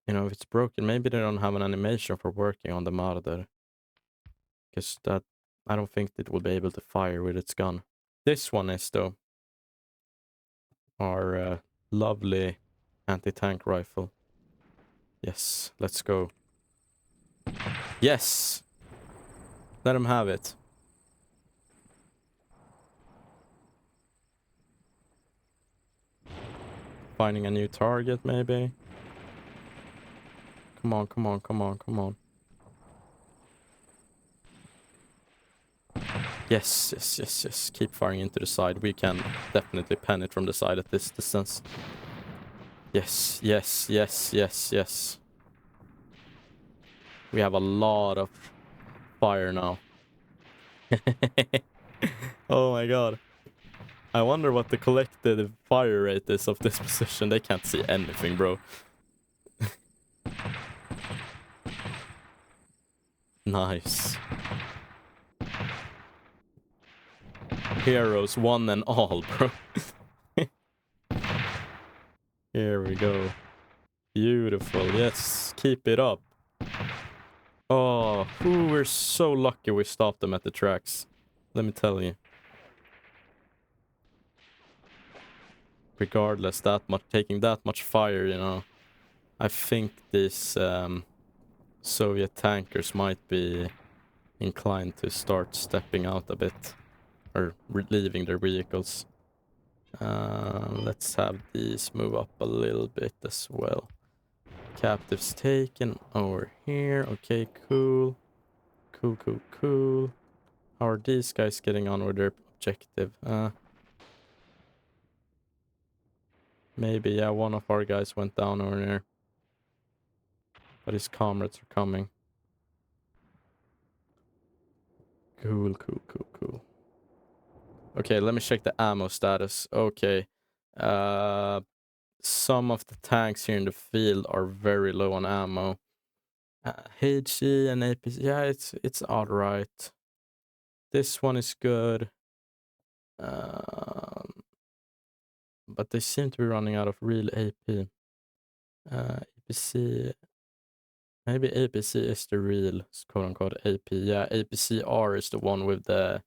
you know, if it's broken, maybe they don't have an animation for working on the mother. Because that, I don't think it will be able to fire with its gun. This one is, though. Our lovely anti-tank rifle. Yes, let's go. Yes! Let him have it. Finding a new target, maybe. Come on. Yes. Keep firing into the side. We can definitely pen it from the side at this distance. Yes. We have a lot of fire now. Oh my god. I wonder what the collected fire rate is of this position. They can't see anything, bro. Nice. Heroes, one and all, bro. Here we go. Beautiful. Yes, keep it up. Oh, we're so lucky we stopped them at the tracks. Let me tell you. Regardless, taking that much fire, you know. I think these Soviet tankers might be inclined to start stepping out a bit. Or leaving their vehicles. Let's have these move up a little bit as well. Captives taken over here. Okay, cool. Cool. How are these guys getting on with their objective? Maybe, yeah, one of our guys went down over there. But his comrades are coming. Cool. Okay, let me check the ammo status. Okay. Some of the tanks here in the field are very low on ammo. HE and APC, yeah, it's alright. This one is good. But they seem to be running out of real AP. APC, maybe APC is the real quote-unquote AP. Yeah, APCR is the one with the...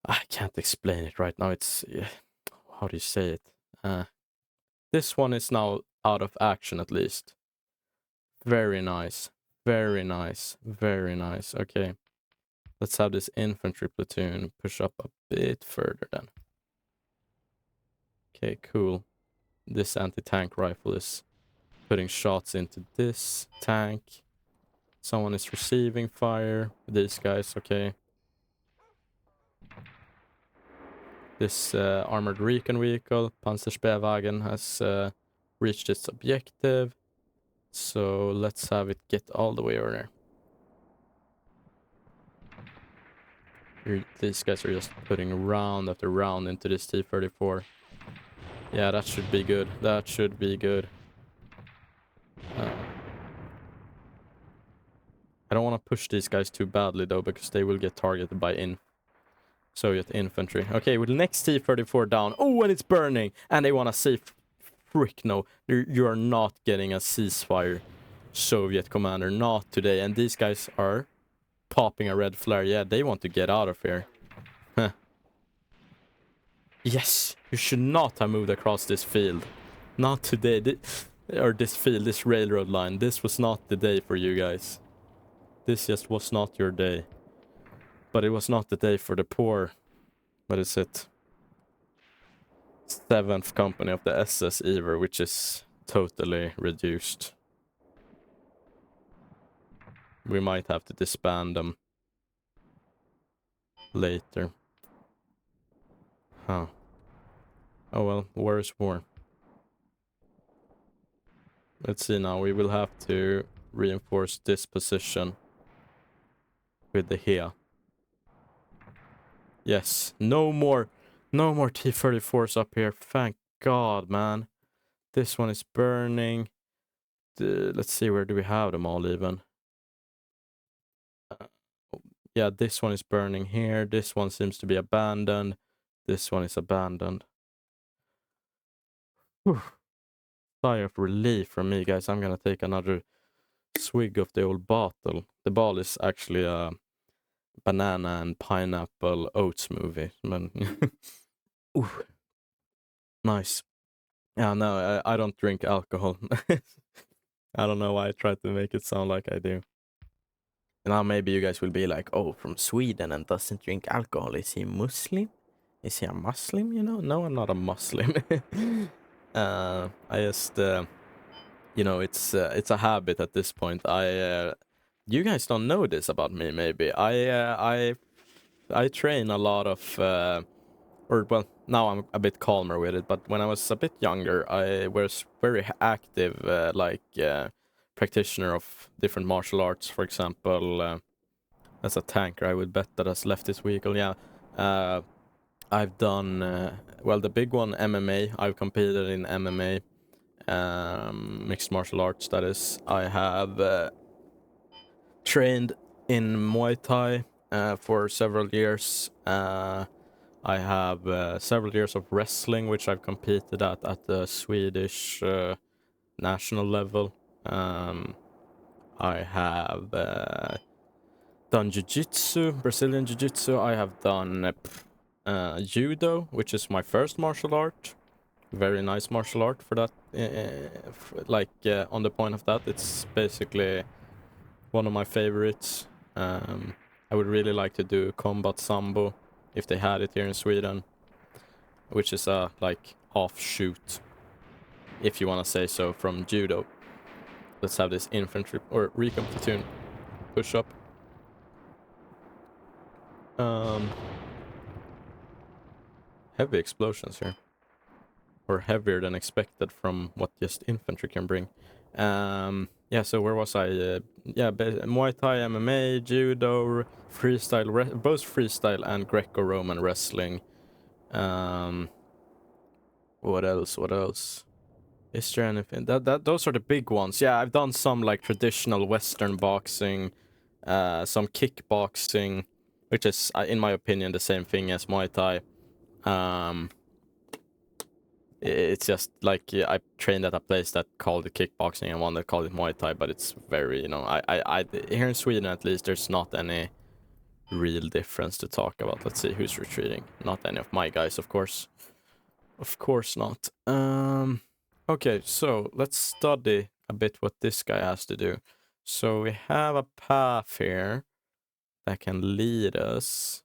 I can't explain it right now. It's... how do you say it? This one is now out of action at least. Very nice. Very nice. Okay. Let's have this infantry platoon push up a bit further then. Okay, cool. This anti-tank rifle is putting shots into this tank. Someone is receiving fire. These guys, okay. This armored recon vehicle, Panzerspähwagen, has reached its objective. So let's have it get all the way over there. These guys are just putting round after round into this T-34. Yeah, that should be good. That should be good. I don't want to push these guys too badly though, because they will get targeted by Soviet infantry. Okay, with the next T-34 down. Oh, and it's burning! And they want to say, frick no, you are not getting a ceasefire, Soviet commander. Not today. And these guys are popping a red flare. Yeah, they want to get out of here. Huh. Yes, you should not have moved across this field. Not today. This field, this railroad line. This was not the day for you guys. This just was not your day. But it was not the day for the poor. What is it? 7th company of the SS either, which is totally reduced. We might have to disband them later. Huh. Oh well, war is war. Let's see now, we will have to reinforce this position with the HEA. Yes, no more T-34s up here. Thank God, man. This one is burning. Let's see, where do we have them all even? Yeah, this one is burning here. This one seems to be abandoned. This one is abandoned. Whew. Sigh of relief from me, guys. I'm gonna take another swig of the old bottle. The ball is actually a banana and pineapple oat smoothie. Ooh. Nice. Yeah, no, I don't drink alcohol. I don't know why I tried to make it sound like I do. Now maybe you guys will be like, oh, from Sweden and doesn't drink alcohol. Is he Muslim? Is he a Muslim, you know? No, I'm not a Muslim. I just, you know, it's a habit at this point. You guys don't know this about me, maybe. I train a lot of, or well, now I'm a bit calmer with it, but when I was a bit younger, I was very active, practitioner of different martial arts. For example, as a tanker, I would bet that has left this vehicle. Yeah, I've done well, the big one, MMA. I've competed in MMA, mixed martial arts. That is, I have trained in Muay Thai for several years. I have several years of wrestling, which I've competed at the Swedish national level. I have done jiu-jitsu, Brazilian jiu-jitsu. I have done judo, which is my first martial art. Very nice martial art for that. On the point of that, it's basically one of my favorites. I would really like to do combat sambo if they had it here in Sweden, which is a like offshoot, if you want to say so, from judo. Let's have this infantry or recon platoon push up. Heavy explosions here, or heavier than expected from what just infantry can bring. Yeah, so where was I? Muay Thai, MMA, judo, freestyle, both freestyle and Greco-Roman wrestling. What else? Is there anything? Those are the big ones. Yeah, I've done some like traditional Western boxing, some kickboxing, which is, in my opinion, the same thing as Muay Thai. It's just like I trained at a place that called it kickboxing and one that called it Muay Thai, but it's very, I here in Sweden at least, there's not any real difference to talk about. Let's see who's retreating. Not any of my guys, of course. Of course not. Okay, so let's study a bit what this guy has to do. So we have a path here that can lead us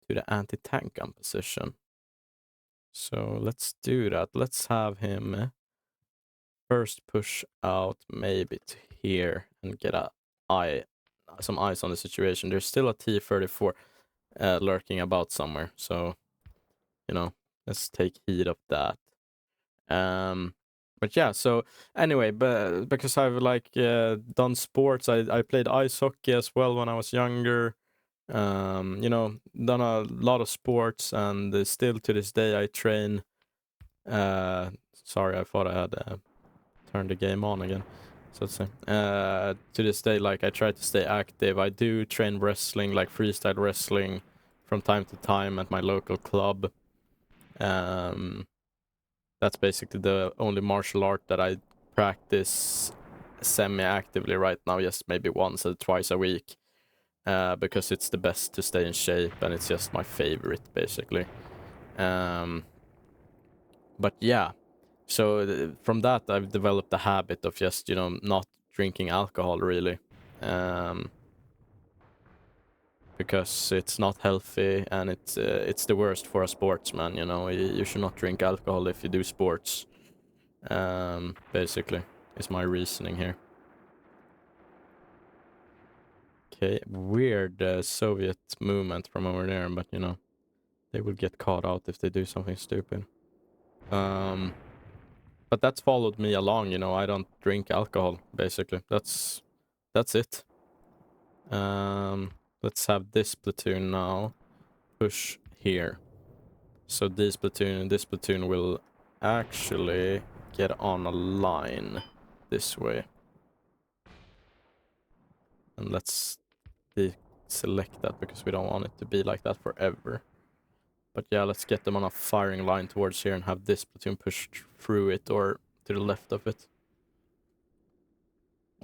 to the anti-tank gun position. So let's do that. Let's have him first push out maybe to here and get some eyes on the situation. There's still a T-34 lurking about somewhere, so let's take heed of that. But yeah, so anyway, but because I've done sports, I played ice hockey as well when I was younger. Done a lot of sports, and still to this day I train. Sorry, I thought I had turned the game on again. So to say, to this day, like, I try to stay active. I do train wrestling, like freestyle wrestling, from time to time at my local club. That's basically the only martial art that I practice semi-actively right now, just maybe once or twice a week, because it's the best to stay in shape, and it's just my favorite, basically. But yeah, so from that I've developed the habit of just, not drinking alcohol, really. Because it's not healthy, and it's the worst for a sportsman. You should not drink alcohol if you do sports. Basically, is my reasoning here. Okay, weird Soviet movement from over there, but they will get caught out if they do something stupid. But that's followed me along. I don't drink alcohol, basically. That's it. Let's have this platoon now push here. So this platoon will actually get on a line this way. And let's deselect that because we don't want it to be like that forever. But yeah, let's get them on a firing line towards here and have this platoon push through it or to the left of it.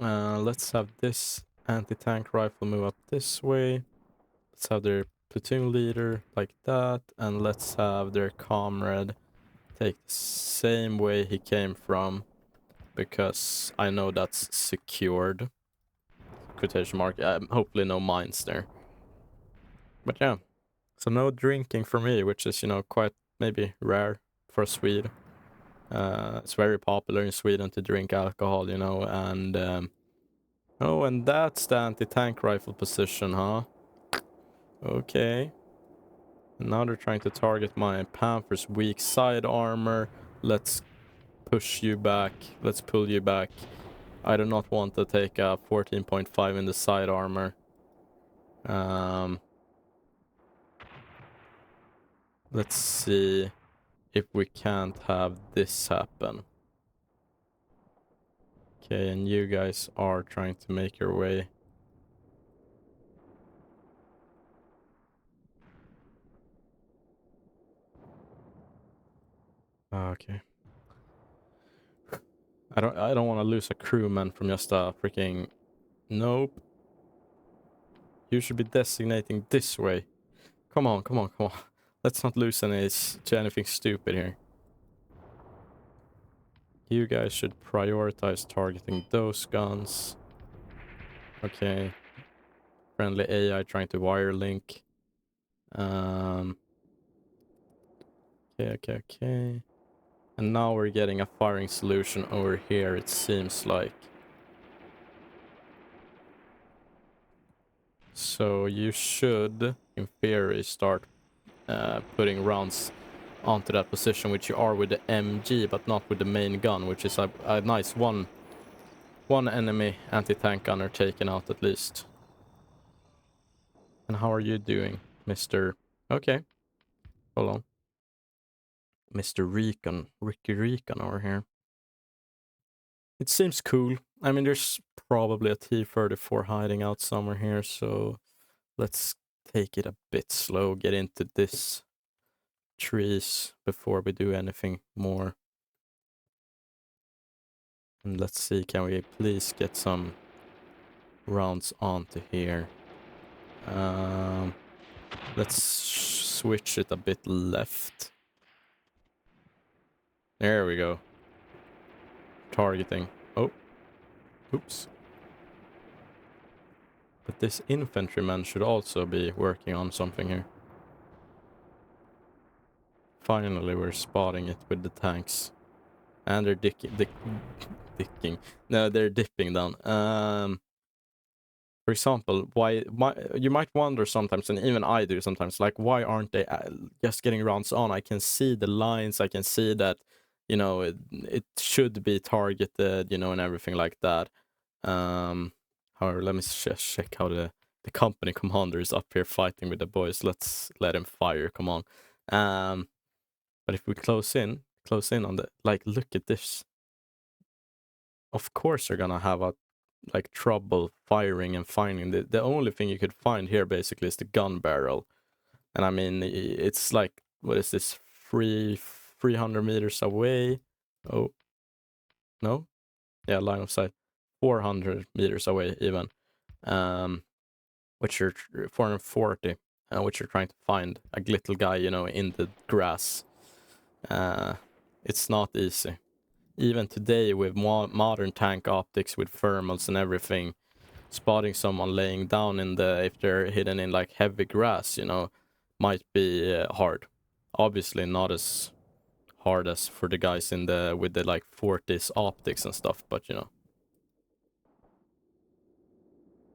Let's have this anti-tank rifle move up this way. Let's have their platoon leader like that, and let's have their comrade take the same way he came from, because I know that's secured. Quotation mark. Hopefully no mines there. But yeah, so no drinking for me, which is, quite maybe rare for a Swede. It's very popular in Sweden to drink alcohol, and and that's the anti-tank rifle position, huh? Okay. Now they're trying to target my Panther's weak side armor. Let's push you back. Let's pull you back. I do not want to take a 14.5 in the side armor. Let's see if we can't have this happen. Okay, and you guys are trying to make your way. Okay. I don't want to lose a crewman from just a freaking... Nope. You should be designating this way. Come on, come on, come on. Let's not lose any to anything stupid here. You guys should prioritize targeting those guns. Okay. Friendly AI trying to wire link. Okay, okay, okay. And now we're getting a firing solution over here, it seems like. So you should, in theory, start putting rounds onto that position, which you are with the MG, but not with the main gun, which is a nice one enemy anti-tank gunner taken out at least. And how are you doing, Mr. Okay, hold on. Mr. Ricky Recon over here. It seems cool. I mean, there's probably a T-34 hiding out somewhere here, so let's take it a bit slow, get into this trees before we do anything more. And let's see, can we please get some rounds onto here? Let's switch it a bit left. There we go. Targeting. Oh. Oops. But this infantryman should also be working on something here. Finally, we're spotting it with the tanks. And they're dicking. No, they're dipping down. For example, why you might wonder sometimes, and even I do sometimes, like, why aren't they just getting rounds on? I can see the lines, I can see that, you know, it should be targeted, you know, and everything like that. However, let me just check how the company commander is up here fighting with the boys. Let's let him fire, come on. But if we close in on the, like, look at this. Of course they're gonna have a like trouble firing and finding the only thing you could find here basically is the gun barrel. And I mean, it's like, what is this, 300 meters away? Oh no, yeah, line of sight 400 meters away even, which you're 440, which you're trying to find a little guy, you know, in the grass. It's not easy. Even today with modern tank optics with thermals and everything, spotting someone laying down in the, if they're hidden in like heavy grass, you know, might be hard. Obviously not as hard as for the guys in the with the like 40s optics and stuff, but you know.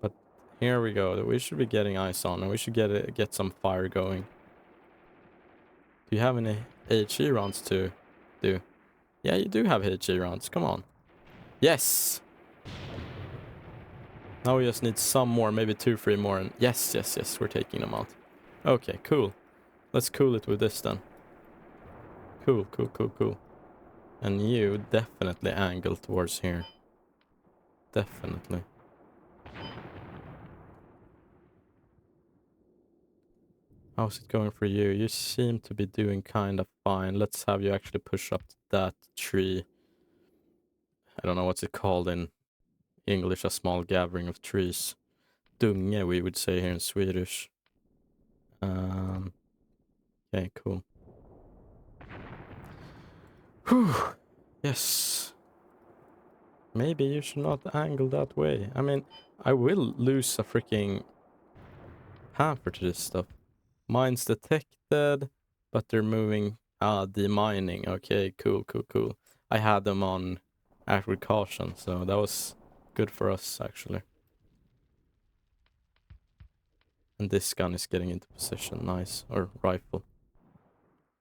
But here we go. We should be getting eyes on, and we should get some fire going. Do you have any HE rounds to do? Yeah, you do have HE rounds. Come on. Yes. Now we just need some more, maybe 2, 3 more, and yes, yes, yes, we're taking them out. Okay, cool. Let's cool it with this then. Cool, cool, cool, cool. And you definitely angle towards here. Definitely. How's it going for you? You seem to be doing kind of fine. Let's have you actually push up to that tree. I don't know what's it called in English, a small gathering of trees. Dunge, we would say here in Swedish. Okay, cool. Whew. Yes. Maybe you should not angle that way. I mean, I will lose a freaking hamper to this stuff. Mines detected, but they're moving. Demining. Okay, cool, cool, cool. I had them on accurate caution, so that was good for us, actually. And this gun is getting into position. Nice. Or rifle.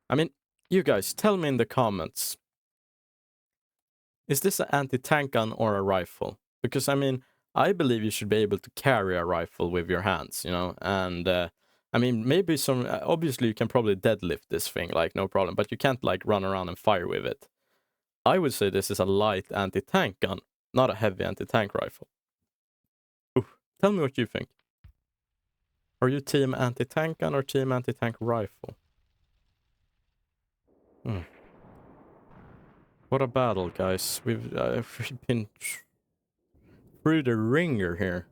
I mean, you guys, tell me in the comments. Is this an anti-tank gun or a rifle? Because, I mean, I believe you should be able to carry a rifle with your hands, you know? And, I mean, maybe some... obviously, you can probably deadlift this thing, like, no problem. But you can't, like, run around and fire with it. I would say this is a light anti-tank gun, not a heavy anti-tank rifle. Ooh, tell me what you think. Are you team anti-tank gun or team anti-tank rifle? What a battle, guys. We've been through the ringer here.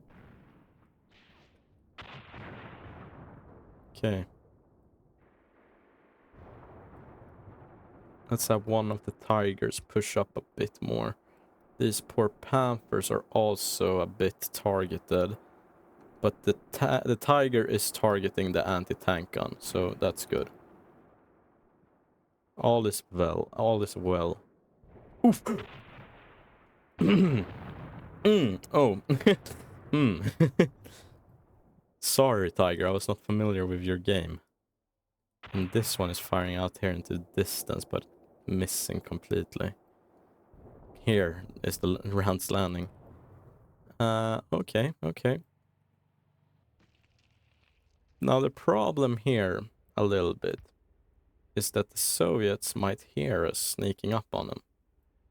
Okay. Let's have one of the tigers push up a bit more. These poor panthers are also a bit targeted. But the tiger is targeting the anti-tank gun, so that's good. All is well. All is well. Oof. Oh. Sorry, tiger. I was not familiar with your game. And this one is firing out here into the distance, but missing completely. Here is the round's landing. Okay. Now the problem here, a little bit, is that the Soviets might hear us sneaking up on them.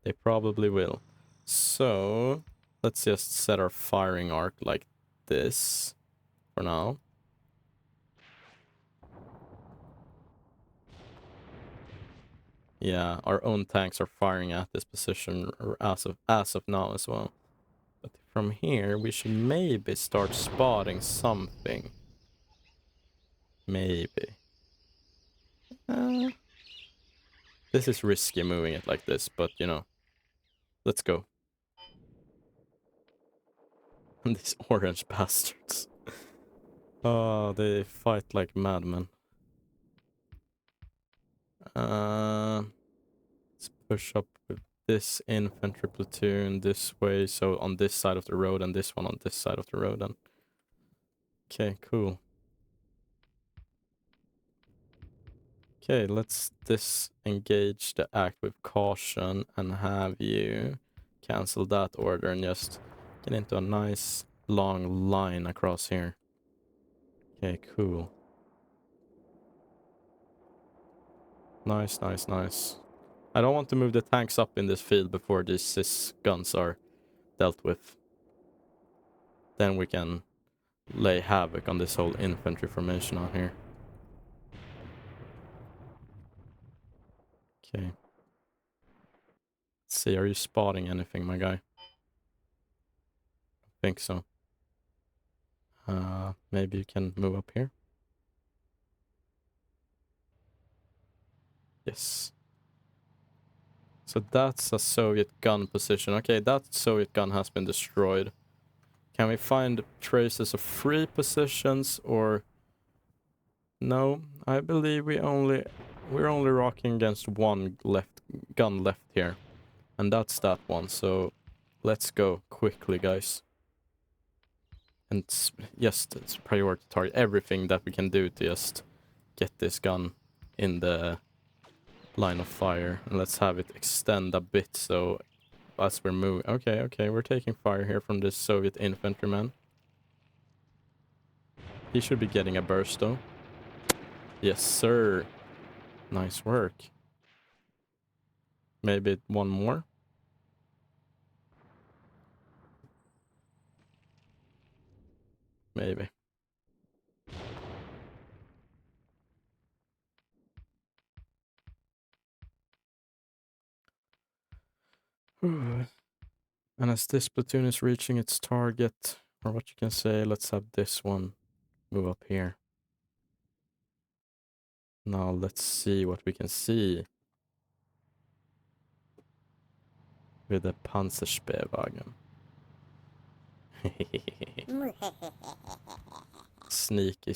They probably will. So, let's just set our firing arc like this for now. Yeah, our own tanks are firing at this position as of now as well. But from here, we should maybe start spotting something. Maybe. This is risky moving it like this, but you know. Let's go. And these orange bastards. Oh, they fight like madmen. Let's push up with this infantry platoon this way, so on this side of the road, and this one on this side of the road. And okay, cool. Okay, let's disengage the act with caution and have you cancel that order and just get into a nice long line across here. Okay, cool. Nice. I don't want to move the tanks up in this field before these CIS guns are dealt with. Then we can lay havoc on this whole infantry formation on here. Okay. Let's see, are you spotting anything, my guy? I think so. Maybe you can move up here. Yes. So that's a Soviet gun position. Okay, that Soviet gun has been destroyed. Can we find traces of free positions or... No, I believe we're only rocking against one gun left here. And that's that one, so let's go quickly, guys. And just priority target everything that we can do to just get this gun in the line of fire. And let's have it extend a bit so as we're moving. Okay, we're taking fire here from this Soviet infantryman. He should be getting a burst though. Yes, sir. Nice work. Maybe one more. Maybe. And as this platoon is reaching its target, or what you can say, let's have this one move up here. Now let's see what we can see with the Panzerspähwagen. Sneaky.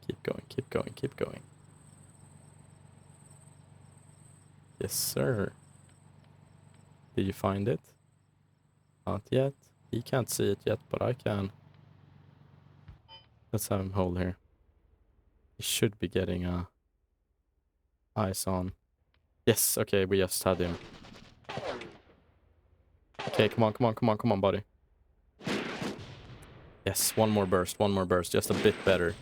Keep going. Yes, sir. Did you find it? Not yet. He can't see it yet, but I can. Let's have him hold here. He should be getting eyes on. Yes, okay, we just had him. Okay, come on, buddy. Yes, one more burst, just a bit better.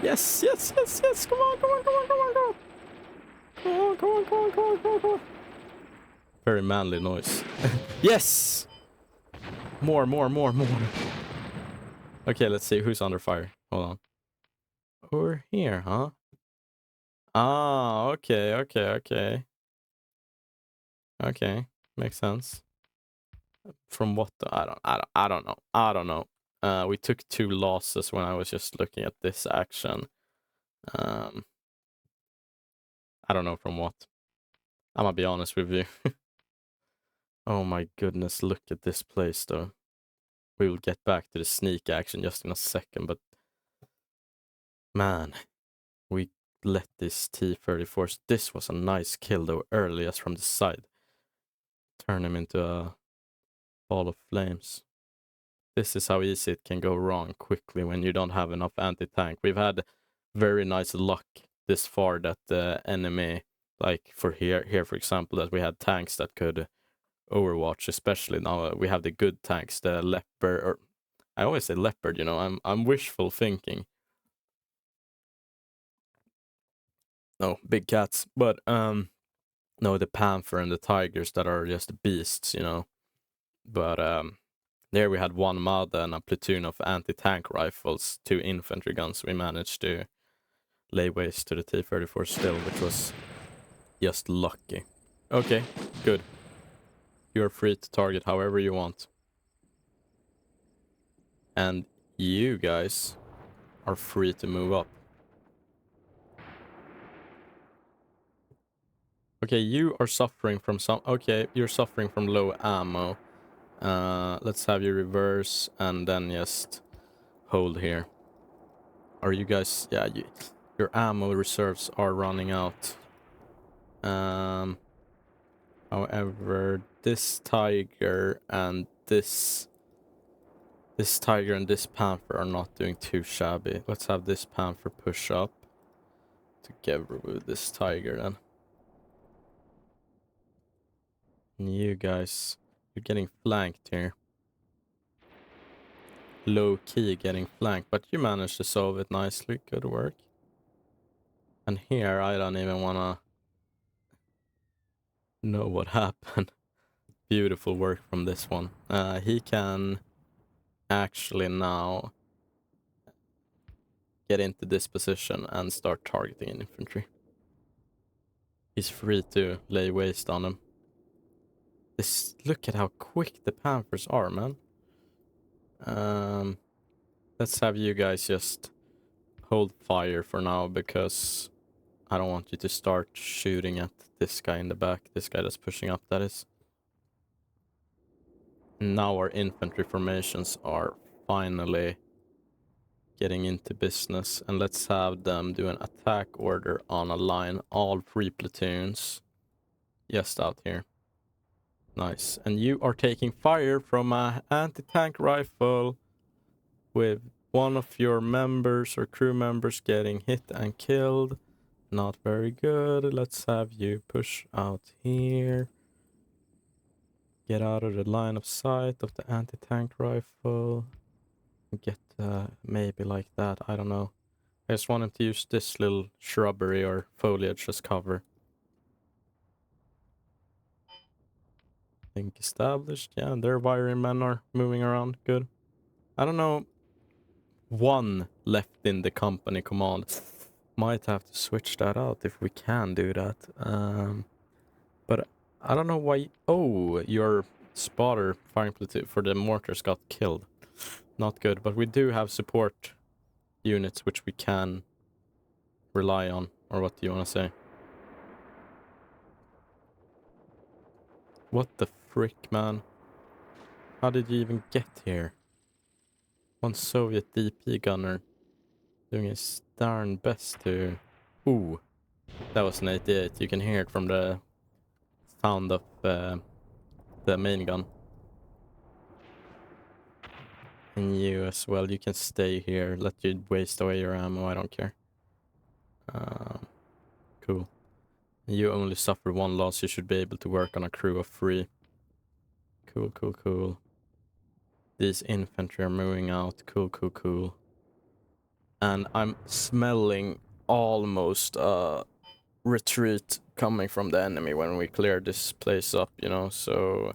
Yes, come on. Come on. Very manly noise. Yes! More. Okay, let's see who's under fire. Hold on. Over here, huh? Ah, okay, okay, okay. Okay, makes sense. From what I don't know. I don't know. We took 2 losses when I was just looking at this action. Um, I don't know from what. I'm gonna be honest with you. Oh my goodness, look at this place though. We will get back to the sneak action just in a second, but man, we let this T-34s. This was a nice kill though, earliest from the side. Turn him into a ball of flames. This is how easy it can go wrong quickly when you don't have enough anti-tank. We've had very nice luck this far that the enemy, like for here for example, that we had tanks that could overwatch, especially now we have the good tanks, the leopard, or I always say leopard, you know, I'm wishful thinking. No, big cats, but no, the panther and the tigers that are just beasts, you know. But there we had 1 mod and a platoon of anti-tank rifles, 2 infantry guns. We managed to lay waste to the T-34 still, which was just lucky. Okay, good. You're free to target however you want. And you guys are free to move up. Okay, you are suffering from some... Okay, you're suffering from low ammo. Let's have you reverse and then just hold here. Are you guys... Yeah, your ammo reserves are running out. However, this tiger and this tiger and this panther are not doing too shabby. Let's have this panther push up together with this tiger then. And you guys, you're getting flanked here. Low key getting flanked, but you managed to solve it nicely. Good work. And here, I don't even wanna know what happened. Beautiful work from this one. He can actually now get into this position and start targeting infantry. He's free to lay waste on them. Look at how quick the Panthers are, man. Let's have you guys just hold fire for now, because I don't want you to start shooting at this guy in the back. This guy that's pushing up, that is. Now our infantry formations are finally getting into business, and let's have them do an attack order on a line, all 3 platoons just out here. Nice. And you are taking fire from a anti-tank rifle with one of your members or crew members getting hit and killed. Not very good. Let's have you push out here. Get out of the line of sight of the anti-tank rifle. Get maybe like that. I don't know. I just want him to use this little shrubbery or foliage as cover. Think established. Yeah, their wiring men are moving around. Good. I don't know. 1 left in the company command. Might have to switch that out if we can do that. But I don't know why. Oh, your spotter firing platoon for the mortars got killed. Not good, but we do have support units which we can rely on. Or what do you want to say? What the frick, man? How did you even get here? 1 Soviet DP gunner doing his darn best to... Ooh, that was an 88. You can hear it from the sound of the main gun. And you as well, you can stay here. Let you waste away your ammo, I don't care. Cool. You only suffer 1 loss, you should be able to work on a crew of 3. Cool, cool, cool. These infantry are moving out. Cool, cool, cool. And I'm smelling almost a retreat coming from the enemy when we clear this place up, you know, so...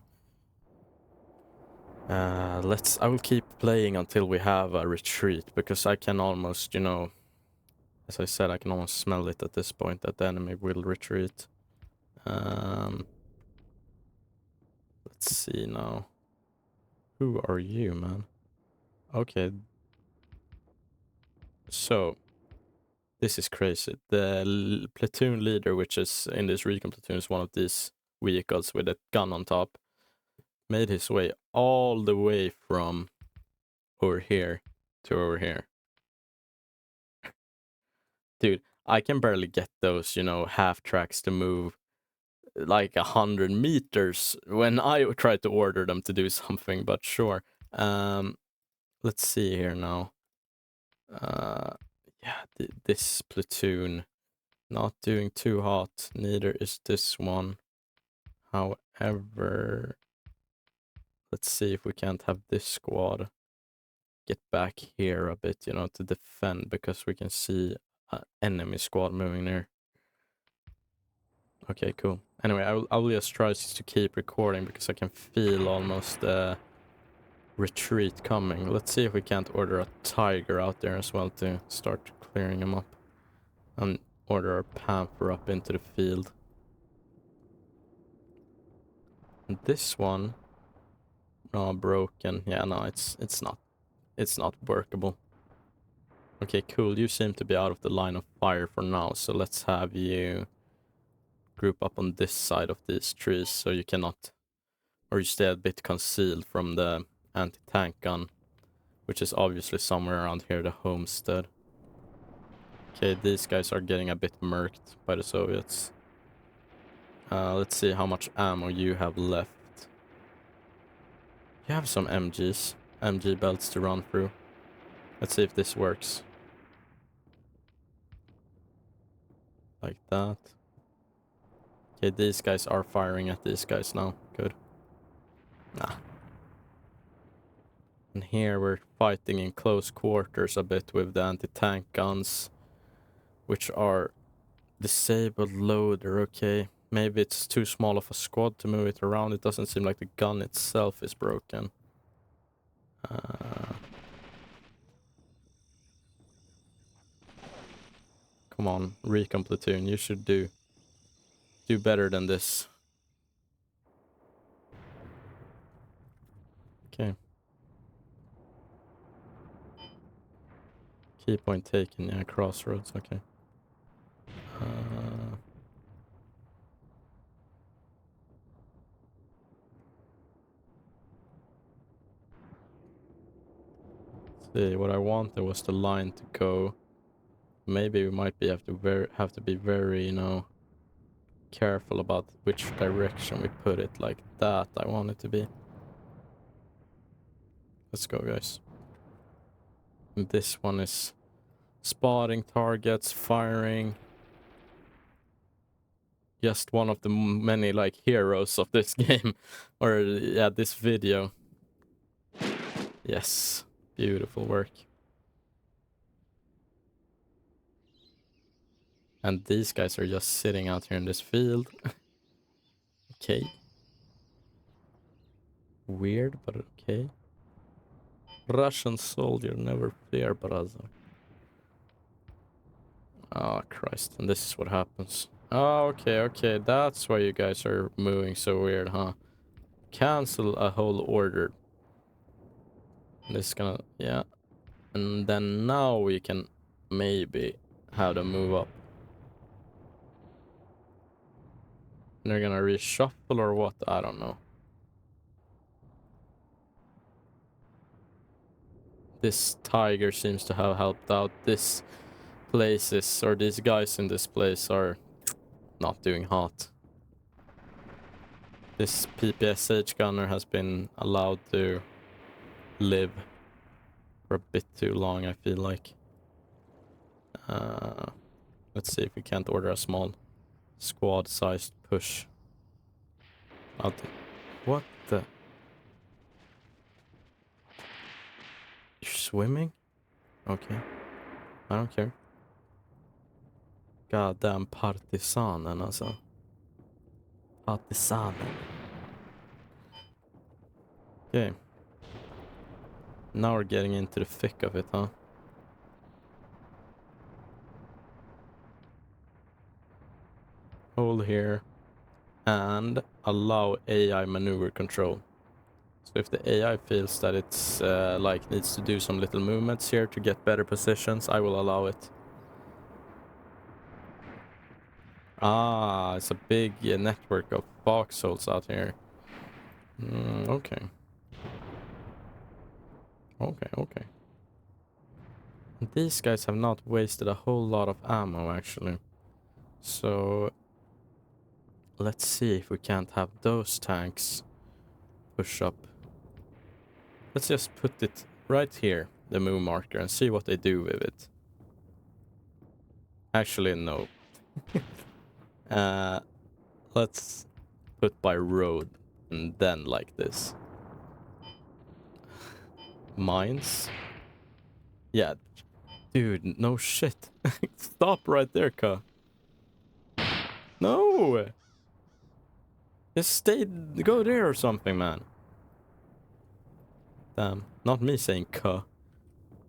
I will keep playing until we have a retreat, because I can almost, you know, As I said, I can almost smell it at this point that the enemy will retreat. Let's see now. Who are you, man? Okay. So, this is crazy. The platoon leader, which is in this recon platoon, is one of these vehicles with a gun on top, made his way all the way from over here to over here. Dude, I can barely get those, you know, half tracks to move like 100 meters when I try to order them to do something, but sure. Let's see here now. Yeah, this platoon not doing too hot. Neither is this one. However, let's see if we can't have this squad get back here a bit, you know, to defend, because we can see an enemy squad moving there. Okay, cool. Anyway, I'll just try to keep recording because I can feel almost the retreat coming. Let's see if we can't order a tiger out there as well to start clearing them up. And order our panther up into the field. And this one, no, broken. Yeah, no, it's not workable. Okay, cool. You seem to be out of the line of fire for now, so let's have you group up on this side of these trees so you cannot, or you stay a bit concealed from the anti-tank gun, which is obviously somewhere around here, the homestead. Okay, these guys are getting a bit murked by the Soviets. Let's see how much ammo you have left. You have some MG belts to run through. Let's see if this works. Like that. Okay, these guys are firing at these guys now. Good. Nah. And here we're fighting in close quarters a bit with the anti-tank guns, which are disabled loader. Okay, maybe it's too small of a squad to move it around. It doesn't seem like the gun itself is broken. Come on, recon platoon, you should do better than this. Okay. Key point taken, yeah, crossroads, okay. See, what I wanted was the line to go. Maybe we might be have to be very, you know, careful about which direction we put it. Like that, I want it to be. Let's go, guys. And this one is spotting targets, firing. Just one of the many, like, heroes of this game. Or, yeah, this video. Yes. Beautiful work. And these guys are just sitting out here in this field. Okay. Weird, but okay. Russian soldier, never fear, brother. Oh, Christ. And this is what happens. Oh, okay. That's why you guys are moving so weird, huh? Cancel a whole order. This is gonna... Yeah. And then now we can maybe have them move up. They're gonna reshuffle or what? I don't know. This tiger seems to have helped out. This places, or these guys in this place are not doing hot. This PPSH gunner has been allowed to live for a bit too long, I feel like. Let's see if we can't order a small squad-sized push. What the? You're swimming? Okay. I don't care. Goddamn partisanen alltså. Partisanen. Okay. Now we're getting into the thick of it, huh? hold here, and allow AI maneuver control. So if the AI feels that it's like needs to do some little movements here to get better positions, I will allow it. Ah, it's a big network of foxholes out here. Okay. Okay. These guys have not wasted a whole lot of ammo, actually. So let's see if we can't have those tanks push up. Let's just put it right here, the move marker, and see what they do with it. Actually, no. Let's put by road and then like this. Mines? Yeah. Dude, no shit. Stop right there, Ka. No! Just stay, go there or something, man. Damn, not me saying Ka.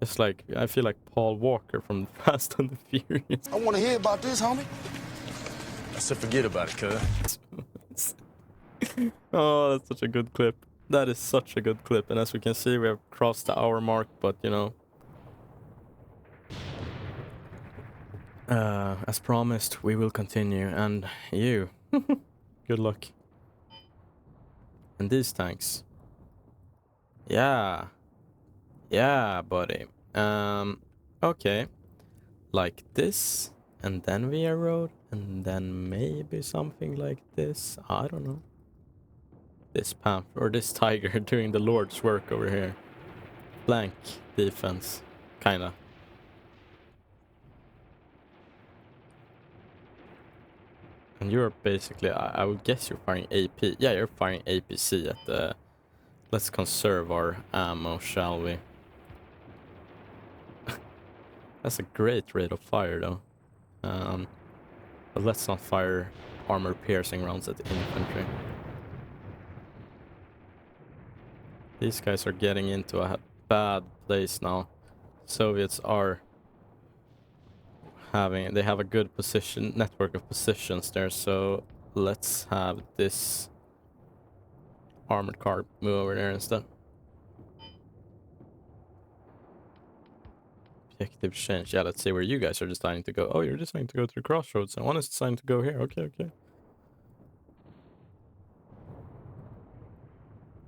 It's like, I feel like Paul Walker from Fast and the Furious. I want to hear about this, homie. I said forget about it, cuz. Oh, that's such a good clip. That is such a good clip. And as we can see, we have crossed the hour mark, but you know. As promised, we will continue. And you, good luck. And these tanks. Yeah. Yeah, buddy. Okay. Like this, and then via road, and then maybe something like this. I don't know. This panther, or this tiger doing the Lord's work over here. Blank defense. Kinda. And you're basically, I would guess you're firing AP. Yeah, you're firing APC at the... Let's conserve our ammo, shall we? That's a great rate of fire, though. But let's not fire armor-piercing rounds at the infantry. These guys are getting into a bad place now. Soviets are having... They have a good position, network of positions there, so let's have this armored car move over there instead. Objective change. Yeah, let's see where you guys are deciding to go. Oh, you're deciding to go to the crossroads. And one is deciding to go here. Okay.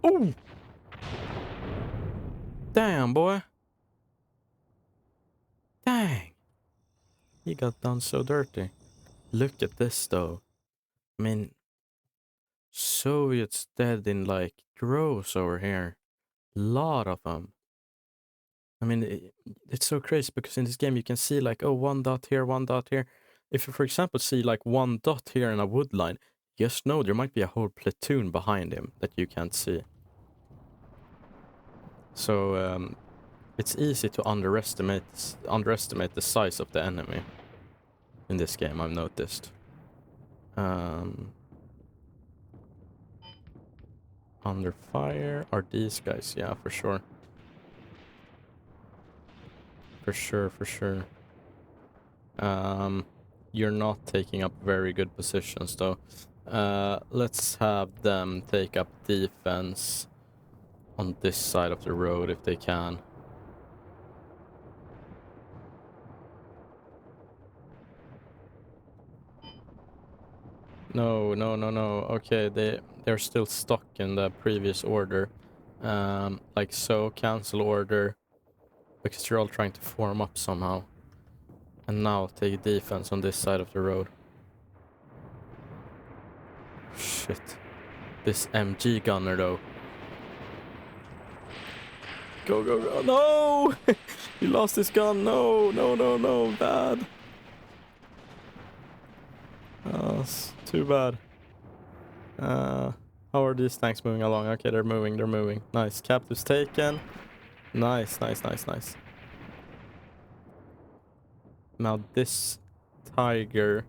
Ooh! Damn, boy. Dang. He got done so dirty. Look at this, though. I mean, Soviets dead in, like, droves over here. Lot of them. I mean, it's so crazy because in this game you can see like, oh, one dot here, one dot here. If you, for example, see like one dot here in a wood line, just know there might be a whole platoon behind him that you can't see. So it's easy to underestimate the size of the enemy in this game, I've noticed. Under fire are these guys, yeah, for sure. For sure. You're not taking up very good positions, though. Let's have them take up defense on this side of the road if they can. No. Okay, they're still stuck in the previous order. Like so, cancel order. Because you're all trying to form up somehow. And now take defense on this side of the road. Shit. This MG gunner, though. Go. No! He lost his gun. No. Bad. Oh, it's too bad. How are these tanks moving along? Okay, they're moving. Nice. Captives taken. Nice. Now this tiger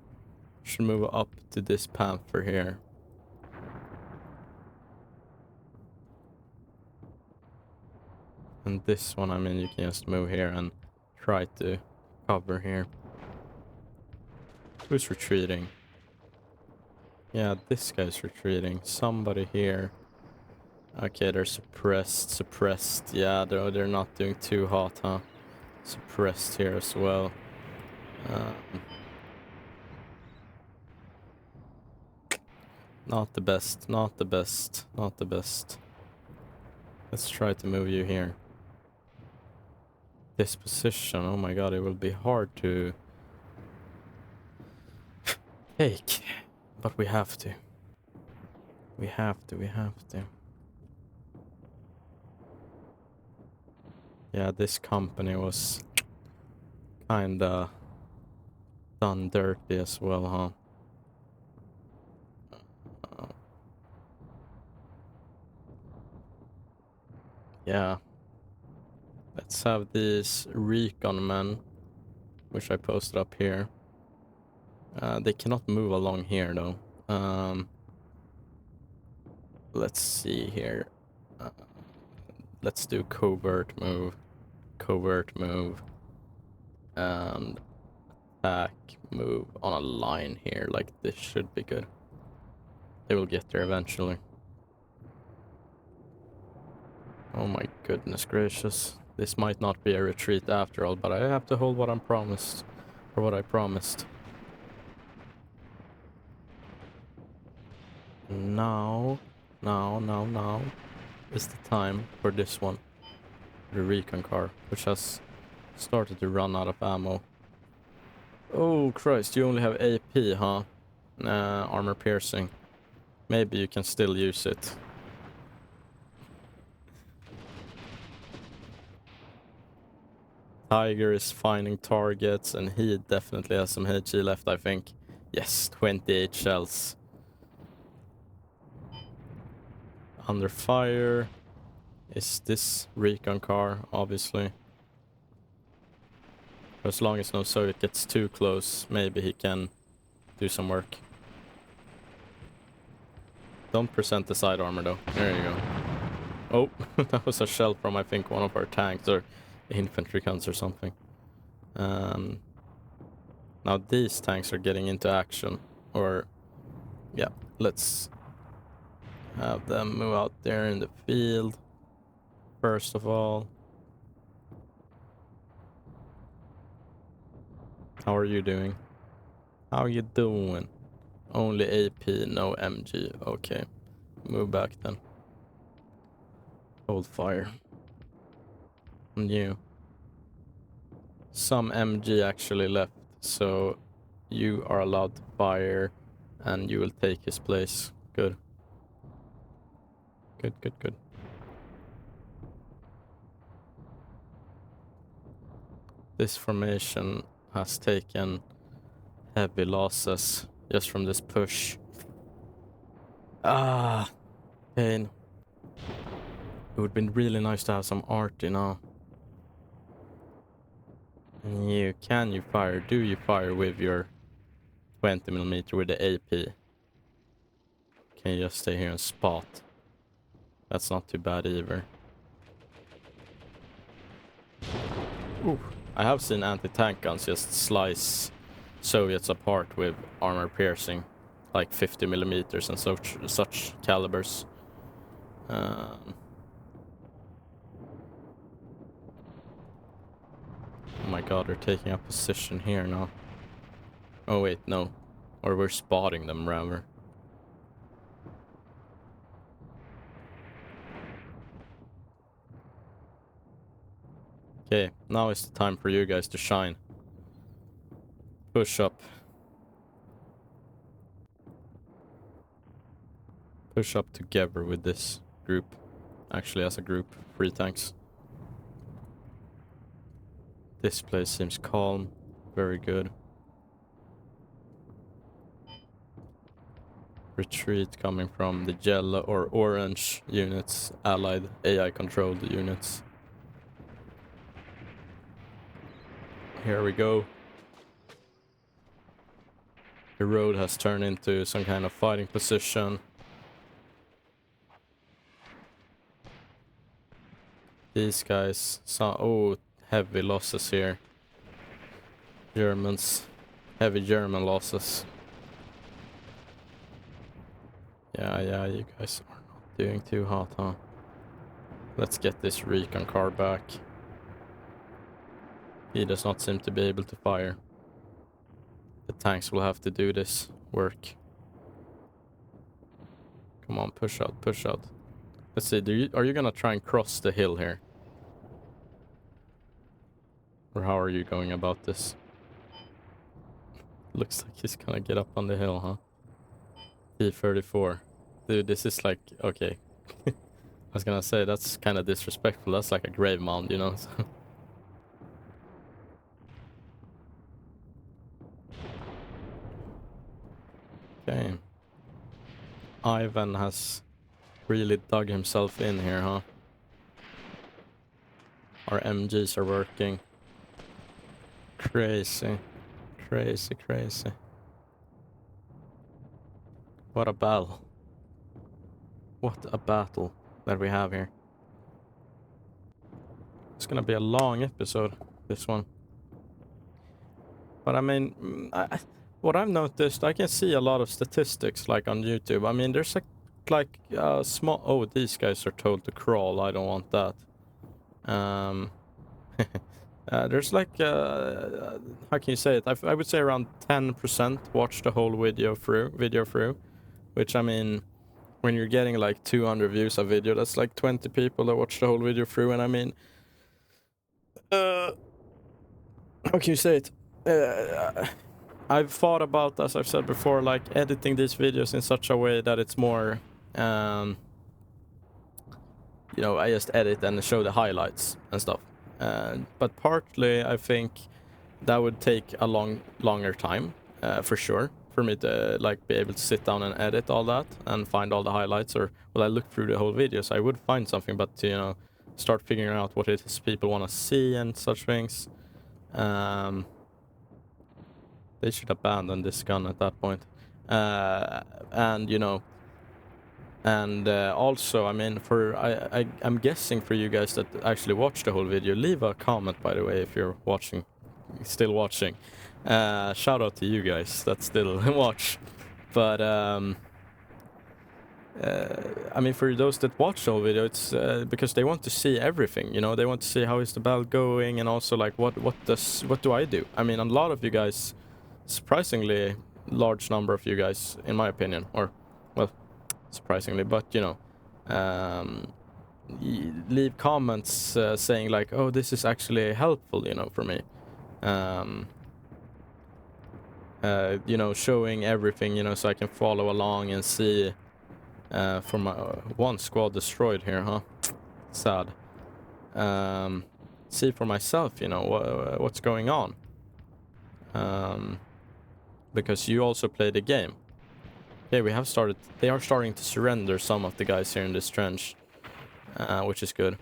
should move up to this panther here. And this one, I mean, you can just move here and try to cover here. Who's retreating? Yeah, this guy's retreating. Somebody here. Okay, they're suppressed. Yeah, they're not doing too hot, huh? Suppressed here as well. Um, not the best, not the best, not the best. Let's try to move you here. This position, oh my god, it will be hard to take. But we have to. We have to. Yeah, this company was kinda done dirty as well, huh? Yeah. Let's have these recon men, which I posted up here. They cannot move along here though. Let's see here. Uh, let's do covert move, and attack move on a line here. Like this should be good. They will get there eventually. Oh my goodness gracious. This might not be a retreat after all, but I have to hold what I'm promised. Or what I promised. Now is the time for this one. The recon car, which has started to run out of ammo. Oh Christ, you only have AP, huh? Armor piercing. Maybe you can still use it. Tiger is finding targets, and he definitely has some HE left, I think. Yes, 28 shells. Under fire is this recon car, obviously. As long as no Soviet gets too close, maybe he can do some work. Don't present the side armor though. There you go. Oh, that was a shell from I think one of our tanks or infantry guns or something. Now these tanks are getting into action. Or, yeah, let's have them move out there in the field. First of all. How are you doing? How you doing? Only AP, no MG. Okay. Move back then. Hold fire. And you. Some MG actually left, so you are allowed to fire and you will take his place. Good. Good. This formation has taken heavy losses just from this push. Ah, pain. It would be really nice to have some art, you know. And you, can you fire? Do you fire with your 20mm with the AP? Can you just stay here and spot? That's not too bad either. Ooh. I have seen anti-tank guns just slice Soviets apart with armor piercing, like 50mm and such calibers. Oh my god, they're taking up position here now. Oh wait, no. Or we're spotting them rather. Okay, now is the time for you guys to shine. Push up. Push up together with this group. Actually, as a group, 3 tanks. This place seems calm. Very good. Retreat coming from the yellow or orange units, allied AI controlled units. Here we go. The road has turned into some kind of fighting position. These guys saw, oh, heavy losses here. Germans, heavy German losses. Yeah, you guys are not doing too hot, huh? Let's get this recon car back. He does not seem to be able to fire. The tanks will have to do this work. Come on, push out, push out. Let's see, are you gonna try and cross the hill here? Or how are you going about this? Looks like he's gonna get up on the hill, huh? T-34. Dude, this is like, okay. I was gonna say, that's kind of disrespectful. That's like a grave mound, you know? Okay. Ivan has really dug himself in here, huh? Our MGs are working. Crazy. Crazy, crazy. What a battle. What a battle that we have here. It's gonna be a long episode, this one. But I mean, what I've noticed, I can see a lot of statistics like on YouTube. I mean, there's like small... Oh, these guys are told to crawl. I don't want that. There's like... how can you say it? I would say around 10% watch the whole video through. Which, I mean, when you're getting like 200 views a video, that's like 20 people that watch the whole video through. And I mean... how can you say it? I've thought about, as I've said before, like editing these videos in such a way that it's more, you know, I just edit and show the highlights and stuff. But partly, I think that would take a longer time, for sure, for me to like be able to sit down and edit all that and find all the highlights. Or well, I look through the whole video, so I would find something, but to, you know, start figuring out what it is people want to see and such things. They should abandon this gun at that point. And, you know, and also, I mean, I'm guessing for you guys that actually watch the whole video, leave a comment, by the way, if you're watching, still watching. Shout out to you guys that still watch. But, I mean, for those that watch the whole video, it's because they want to see everything, you know, they want to see how is the battle going, and also like what do I do? I mean, a lot of you guys, surprisingly large number of you guys, in my opinion, or well, surprisingly, but you know, leave comments saying like, oh, this is actually helpful, you know, for me. You know, showing everything, you know, so I can follow along and see. For my one squad destroyed here, huh? Sad. See for myself, you know, what's going on. Because you also play the game. Yeah, they are starting to surrender some of the guys here in this trench, which is good.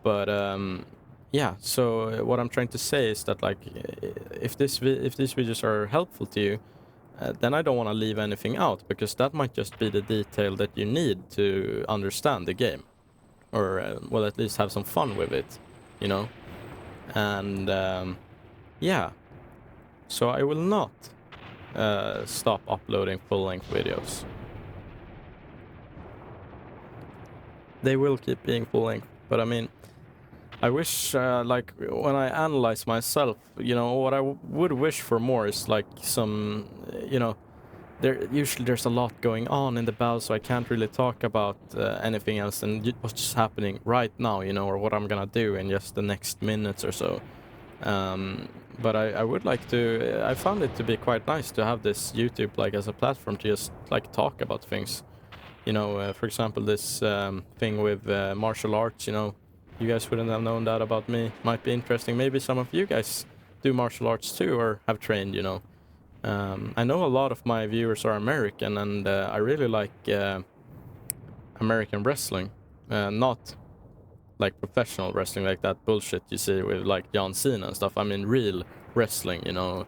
But yeah, so what I'm trying to say is that like, if these videos are helpful to you, then I don't want to leave anything out, because that might just be the detail that you need to understand the game, or well, at least have some fun with it, you know. And yeah, so I will not stop uploading full-length videos. They will keep being full-length, but I mean, I wish, like, when I analyze myself, you know, what I would wish for more is like some, you know, there's a lot going on in the battle, so I can't really talk about anything else than what's happening right now, you know, or what I'm gonna do in just the next minutes or so. But I would like to, I found it to be quite nice to have this YouTube like as a platform to just like talk about things, you know. For example, this thing with martial arts, you know, you guys wouldn't have known that about me. Might be interesting. Maybe some of you guys do martial arts too, or have trained, you know. I know a lot of my viewers are American, and I really like American wrestling. Not like professional wrestling, like that bullshit you see with like John Cena and stuff. I mean real wrestling, you know.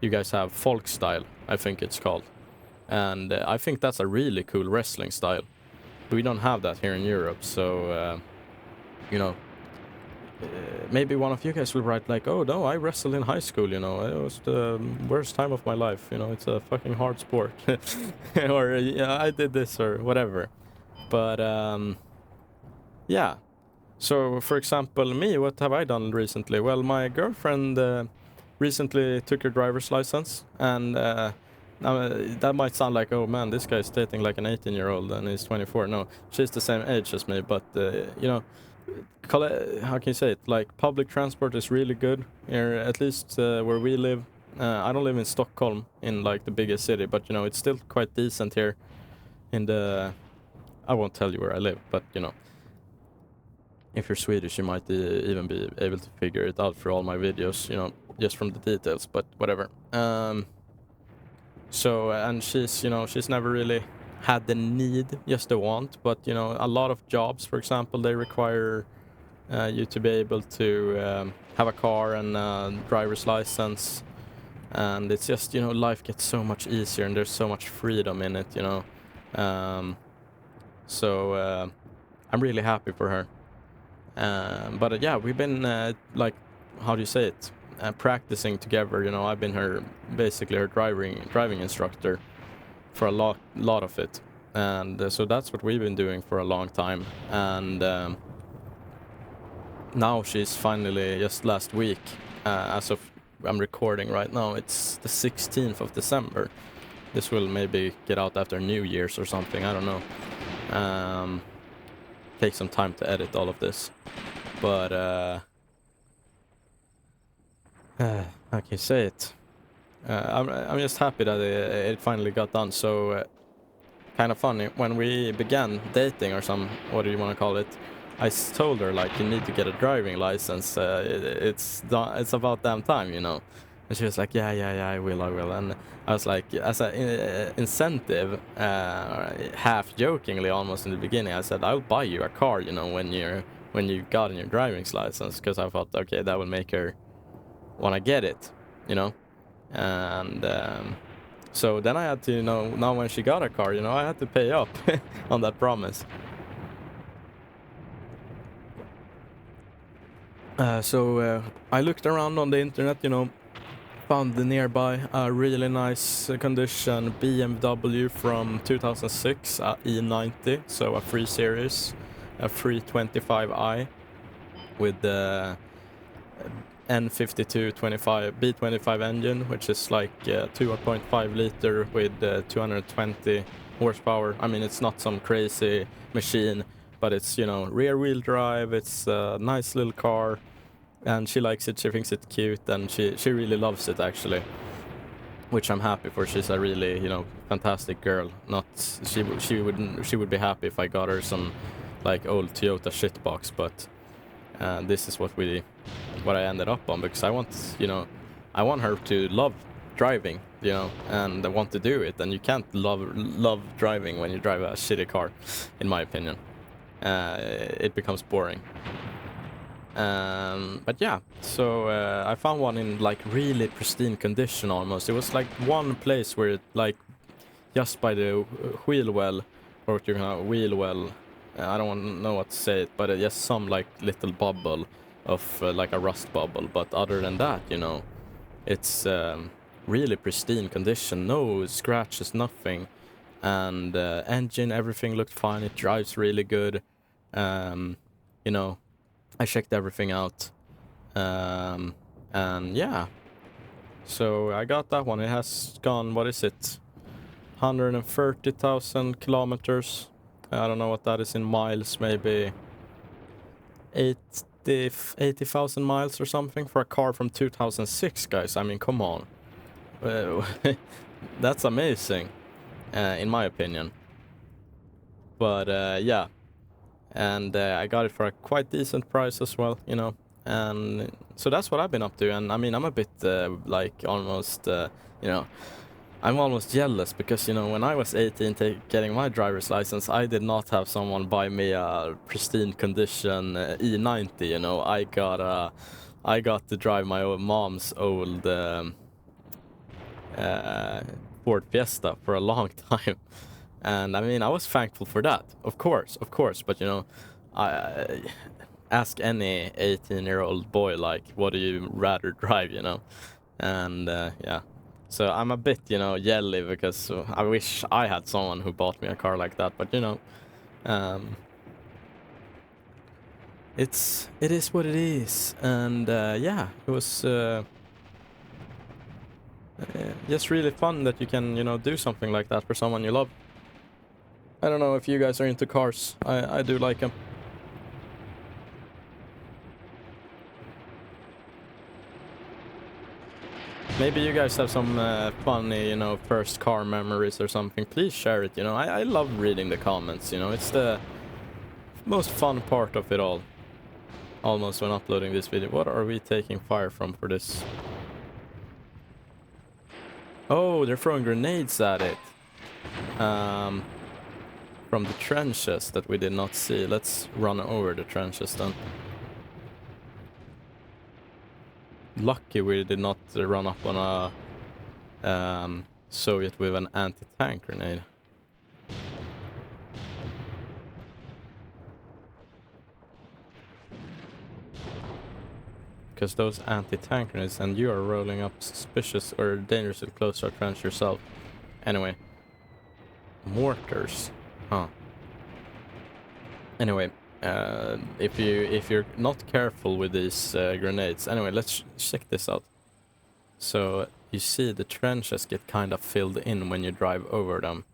You guys have folk style, I think it's called. And I think that's a really cool wrestling style. We don't have that here in Europe, so... you know, maybe one of you guys will write like, oh no, I wrestled in high school, you know, it was the worst time of my life, you know, it's a fucking hard sport. Or yeah, I did this or whatever. But yeah. So for example, me, what have I done recently? Well, my girlfriend recently took her driver's license, and now, that might sound like, oh man, this guy's dating like an 18-year-old and he's 24. No, she's the same age as me, but you know, how can you say it? Like, public transport is really good here, at least where we live. I don't live in Stockholm, in like the biggest city, but you know, it's still quite decent here in the... I won't tell you where I live, but you know, if you're Swedish, you might even be able to figure it out for all my videos, you know, just from the details, but whatever. So, and she's, you know, she's never really had the need, just the want, but, you know, a lot of jobs, for example, they require you to be able to have a car and driver's license, and it's just, you know, life gets so much easier and there's so much freedom in it, you know. So I'm really happy for her. But yeah, we've been like, how do you say it? Practicing together. You know, I've been basically her driving instructor for a lot of it, and so that's what we've been doing for a long time. And now she's finally, just last week, as of I'm recording right now, it's the 16th of December. This will maybe get out after New Year's or something. I don't know. Take some time to edit all of this, but how can you say it? I'm just happy that it finally got done. So kind of funny, when we began dating, or what do you want to call it, I told her like, you need to get a driving license. It's about damn time, you know. And she was like, yeah, I will. And I was like, as an incentive, half jokingly almost in the beginning, I said, I'll buy you a car, you know, when you got your driving license, because I thought, okay, that will make her want to get it, you know. And so then I had to, you know, now when she got a car, you know, I had to pay up on that promise. So I looked around on the internet, you know, found nearby a really nice condition BMW from 2006, E90, so a 3 Series, a 325i with the N52 B25 engine, which is like 2.5 liter with 220 horsepower. I mean, it's not some crazy machine, but it's, you know, rear wheel drive. It's a nice little car, and she likes it. She thinks it's cute, and she really loves it, actually, which I'm happy for. She's a really, you know, fantastic girl. She would be happy if I got her some like old Toyota shitbox, but this is what I ended up on, because I want her to love driving, you know, and I want to do it. And you can't love driving when you drive a shitty car, in my opinion. It becomes boring. But yeah, so I found one in like really pristine condition almost. It was like one place where it, like, just by the wheel well, or what you know, wheel well, I don't know what to say it, but just some like little bubble of like a rust bubble. But other than that, you know, it's really pristine condition, no scratches, nothing. And engine, everything looked fine. It drives really good. You know, I checked everything out. And yeah, so I got that one. It has gone, what is it, 130,000 kilometers. I don't know what that is in miles, maybe 80,000 miles or something for a car from 2006, guys. I mean, come on. That's amazing, in my opinion. But yeah, and I got it for a quite decent price as well, you know. And so that's what I've been up to. And I mean, I'm a bit like almost, you know, I'm almost jealous, because, you know, when I was 18 getting my driver's license, I did not have someone buy me a pristine condition E90, you know. I got to drive my old mom's old Ford Fiesta for a long time. And I mean, I was thankful for that, of course, but, you know, ask any 18-year-old boy, like, what do you rather drive, you know? And yeah, so I'm a bit, you know, yelly because I wish I had someone who bought me a car like that, but you know, it is what it is. And yeah, it was just really fun that you can, you know, do something like that for someone you love. I don't know if you guys are into cars. I do like them. Maybe you guys have some funny, you know, first car memories or something. Please share it, you know. I love reading the comments, you know. It's the most fun part of it all. Almost when uploading this video. What are we taking fire from for this? Oh, they're throwing grenades at it. From the trenches that we did not see. Let's run over the trenches then. Lucky we did not run up on a Soviet with an anti-tank grenade. Because those anti-tank grenades, and you are rolling up suspicious or dangerously close to our trench yourself. Anyway. Mortars. Huh. Anyway, if you're not careful with these grenades. Anyway, let's check this out. So you see the trenches get kind of filled in when you drive over them.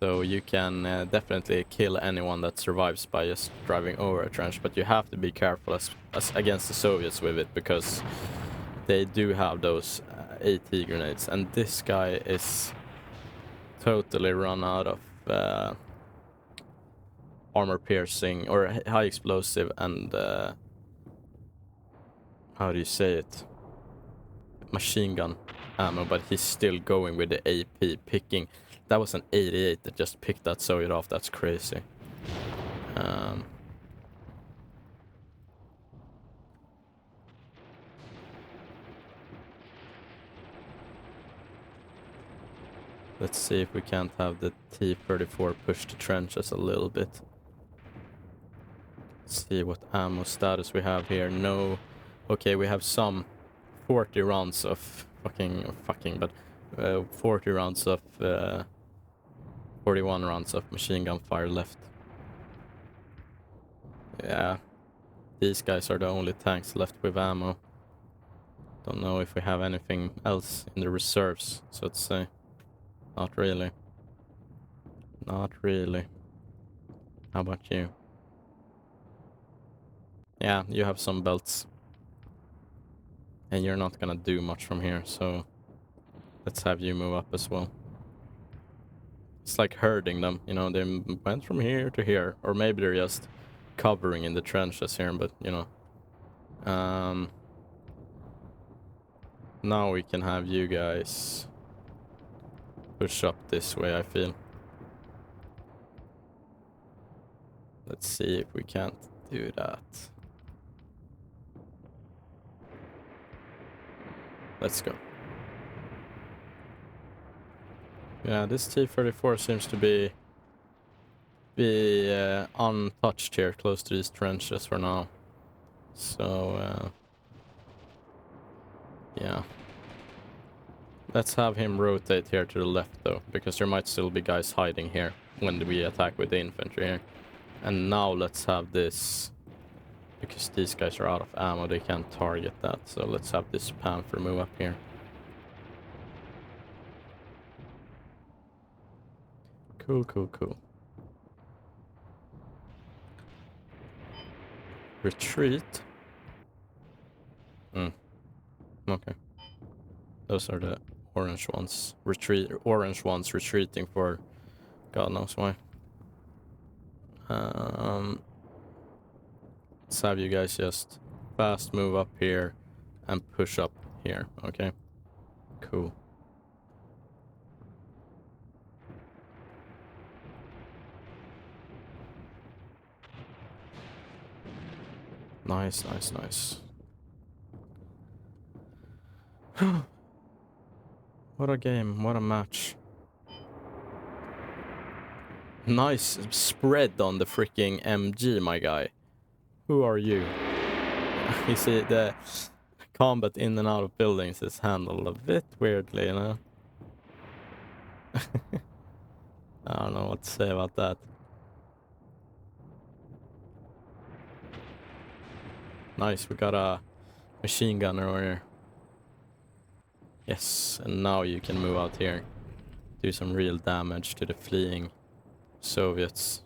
So you can definitely kill anyone that survives by just driving over a trench, but you have to be careful as against the Soviets with it, because they do have those AT grenades, and this guy is totally run out of armor piercing or high explosive and how do you say it? Machine gun ammo, but he's still going with the AP picking. That was an 88 that just picked that Soviet off. That's crazy. Let's see if we can't have the T-34 push the trenches a little bit. Let's see what ammo status we have here. No. Okay, we have some 40 rounds of but 40 rounds of 41 rounds of machine gun fire left. Yeah, these guys are the only tanks left with ammo. Don't know if we have anything else in the reserves, so to say. Not really. Not really. How about you? Yeah, you have some belts. And you're not gonna do much from here, so let's have you move up as well. It's like herding them, you know, they went from here to here. Or maybe they're just covering in the trenches here, but, you know. Now we can have you guys push up this way, I feel. Let's see if we can't do that. Let's go. Yeah, this T-34 seems to be untouched here, close to these trenches for now. So, yeah. Let's have him rotate here to the left, though, because there might still be guys hiding here when we attack with the infantry here. And now let's have this, because these guys are out of ammo, they can't target that. So let's have this Panther move up here. Cool, cool, cool. Retreat. Okay. Those are the orange ones. Orange ones retreating for God knows why. Let's have you guys just fast move up here and push up here, okay? Cool. Nice, nice, nice. What a game, what a match. Nice spread on the freaking MG, my guy. Who are you? You see, the combat in and out of buildings is handled a bit weirdly, you know? I don't know what to say about that. Nice, we got a machine gunner over here. Yes, and now you can move out here. Do some real damage to the fleeing Soviets.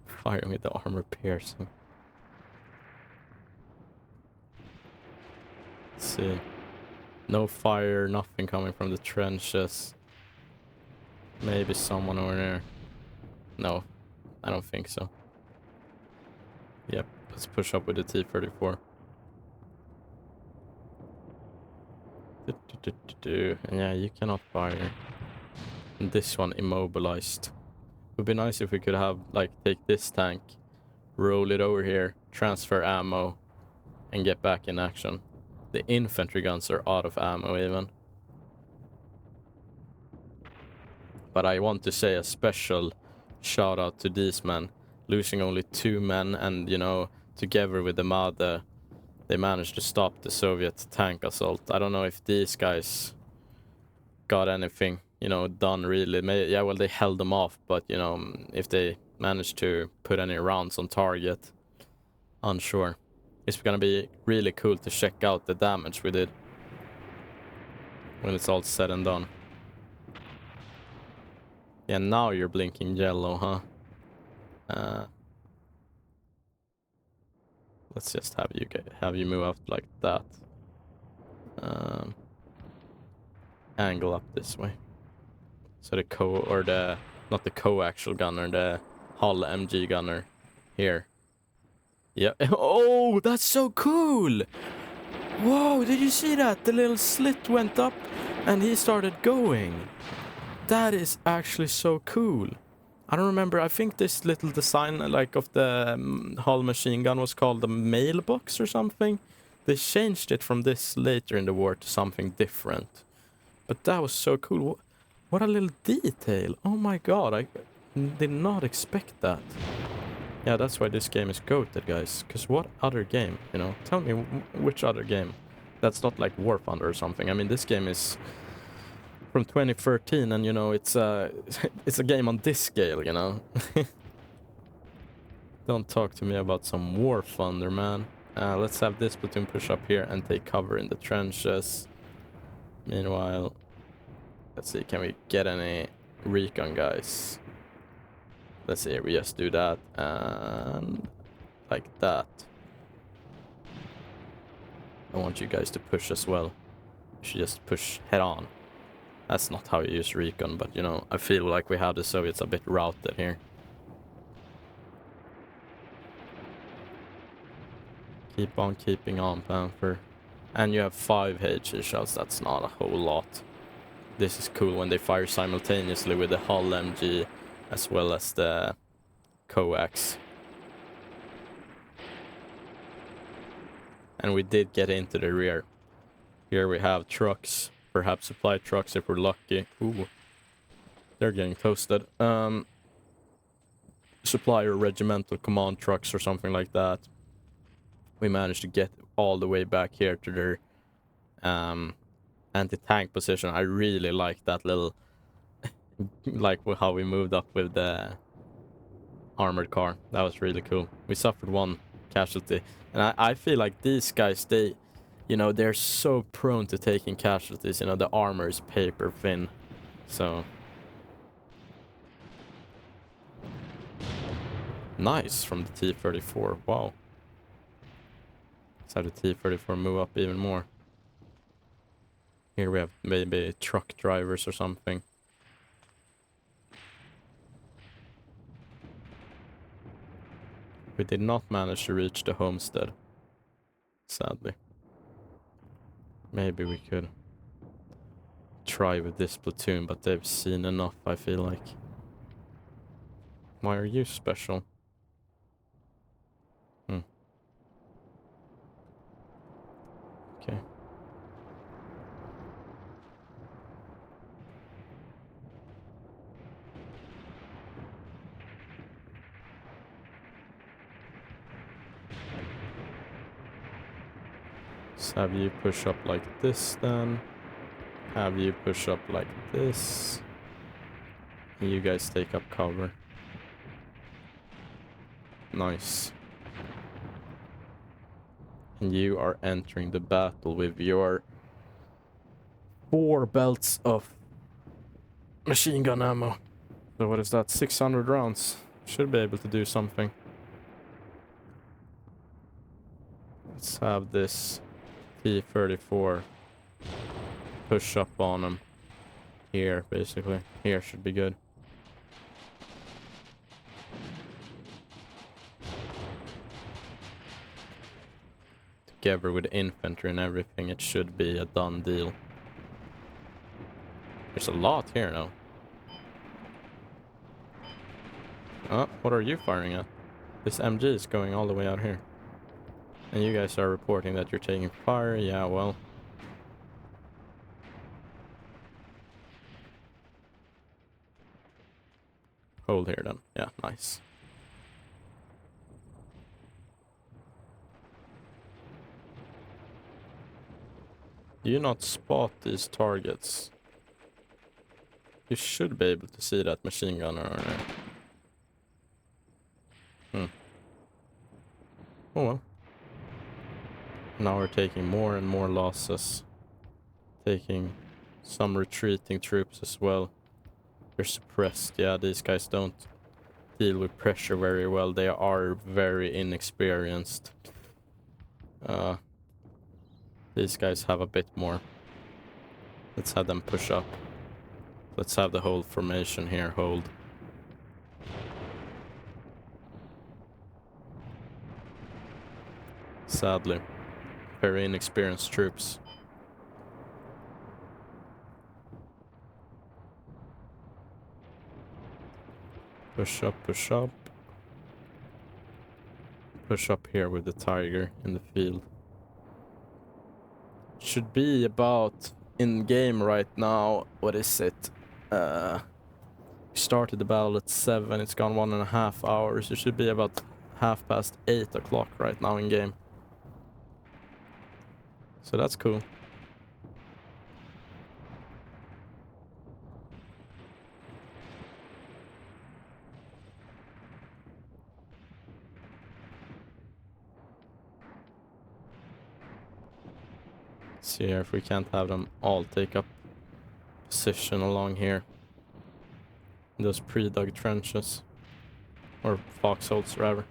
Firing with the armor piercing. Let's see. No fire, nothing coming from the trenches. Maybe someone over there. No, I don't think so. Yep, let's push up with the T-34. And yeah, you cannot fire. And this one immobilized. Would be nice if we could have, like, take this tank, roll it over here, transfer ammo, and get back in action. The infantry guns are out of ammo even. But I want to say a special shout out to these men. Losing only 2 men and, you know, together with the Made, they managed to stop the Soviet tank assault. I don't know if these guys got anything, you know, done really. Yeah, well, they held them off, but, you know, if they managed to put any rounds on target, unsure. It's gonna be really cool to check out the damage we did when it's all said and done. Yeah, now you're blinking yellow, huh? Let's just have you move out like that. Angle up this way. So the not the coaxial gunner, the Hull MG gunner here. Yeah. Oh, that's so cool! Whoa, did you see that? The little slit went up and he started going. That is actually so cool. I don't remember. I think this little design, like, of the Hull machine gun was called the mailbox or something. They changed it from this later in the war to something different. But that was so cool. What a little detail. Oh my god, I did not expect that. Yeah, that's why this game is goated, guys. Because what other game, you know? Tell me which other game that's not like War Thunder or something. I mean, this game is from 2013 and, you know, it's it's a game on this scale, you know? Don't talk to me about some War Thunder, man. Let's have this platoon push up here and take cover in the trenches. Meanwhile, let's see, can we get any recon guys? Let's see, we just do that and like that. I want you guys to push as well. You should just push head on. That's not how you use recon, but, you know, I feel like we have the Soviets a bit routed here. Keep on keeping on, Panther. And you have 5 HE shells, that's not a whole lot. This is cool when they fire simultaneously with the Hull MG as well as the coax. And we did get into the rear. Here we have trucks, perhaps supply trucks if we're lucky. Ooh, they're getting toasted. Supply or regimental command trucks or something like that. We managed to get all the way back here to their anti-tank position. I really like that little, like how we moved up with the armored car. That was really cool. We suffered 1 casualty. And I feel like these guys, they, you know, they're so prone to taking casualties. You know, the armor is paper thin. So nice from the T-34. Wow. Let's have the T-34 move up even more. Here we have maybe truck drivers or something. We did not manage to reach the homestead, sadly. Maybe we could try with this platoon, but they've seen enough, I feel like. Why are you special? Okay. Let's have you push up like this then. Have you push up like this. And you guys take up cover. Nice. And you are entering the battle with your 4 belts of machine gun ammo. So what is that? 600 rounds. Should be able to do something. Let's have this T-34 push up on him. Here, basically. Here should be good. Together with infantry and everything, it should be a done deal. There's a lot here now. Oh, what are you firing at? This MG is going all the way out here. And you guys are reporting that you're taking fire. Yeah, well. Hold here then. Yeah, nice. Do you not spot these targets? You should be able to see that machine gunner on there. Oh well. Now we're taking more and more losses. Taking some retreating troops as well. They're suppressed. Yeah, these guys don't deal with pressure very well. They are very inexperienced. These guys have a bit more. Let's have them push up. Let's have the whole formation here hold. Sadly, very inexperienced troops. Push up, push up. Push up here with the tiger in the field. Should be about in game right now. What is it? We started the battle at 7. It's gone 1.5 hours. It should be about 8:30 o'clock right now in game. So that's cool. See here if we can't have them all take up position along here. In those pre-dug trenches. Or foxholes, rather.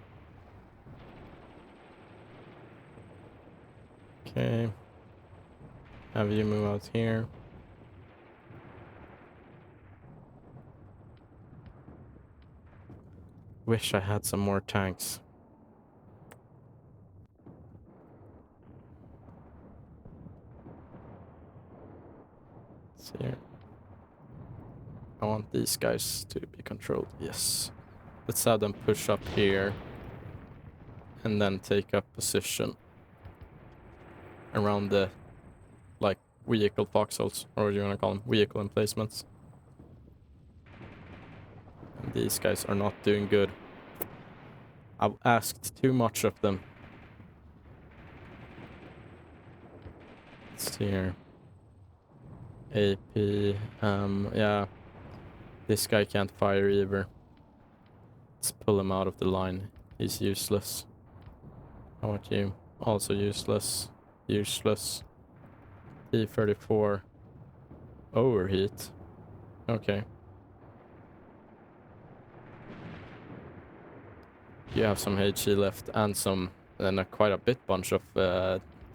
Okay. Have you move out here. Wish I had some more tanks. Let's see here. I want these guys to be controlled. Yes. Let's have them push up here. And then take up position. Around the, like, vehicle foxholes. Or what do you want to call them? Vehicle emplacements. And these guys are not doing good. I've asked too much of them. Let's see here. AP, yeah. This guy can't fire either. Let's pull him out of the line. He's useless. How about you? Also useless. Useless. T-34. Overheat. Okay. You have some HE left and some, and quite a bit bunch of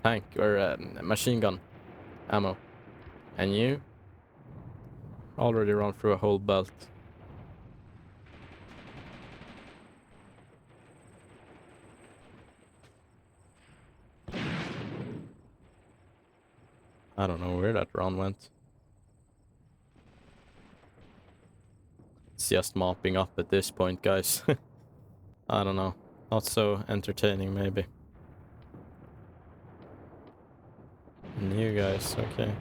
tank or machine gun ammo. And you already run through a whole belt. I don't know where that round went. It's just mopping up at this point, guys. I don't know. Not so entertaining, maybe. And you guys, okay.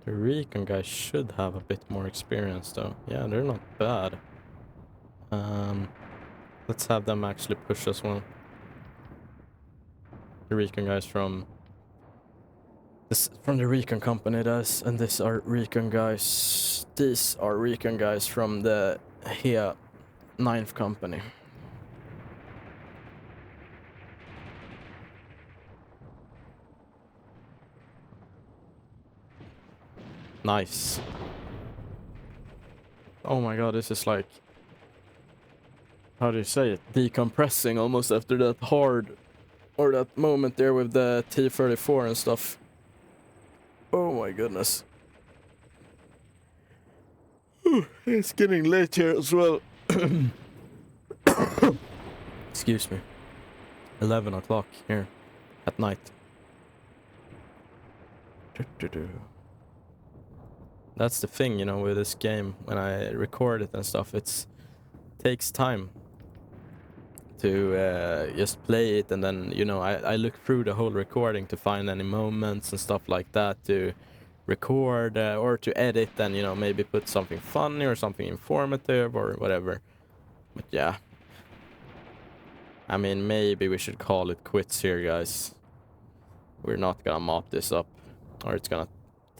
The recon guys should have a bit more experience, though. Yeah, they're not bad. Let's have them actually push us one. The recon guys from the recon company does, and these are recon guys. These are recon guys from the here 9th company. Nice. Oh my god, this is like, how do you say it? Decompressing almost after that hard, or that moment there with the T-34 and stuff. Oh my goodness. It's getting late here as well. Excuse me. 11 o'clock here at night. That's the thing, you know, with this game. When I record it and stuff, it takes time to just play it, and then, you know, I look through the whole recording to find any moments and stuff like that to record or to edit, and, you know, maybe put something funny or something informative or whatever. But yeah, I mean, maybe we should call it quits here, guys. We're not gonna mop this up, or it's gonna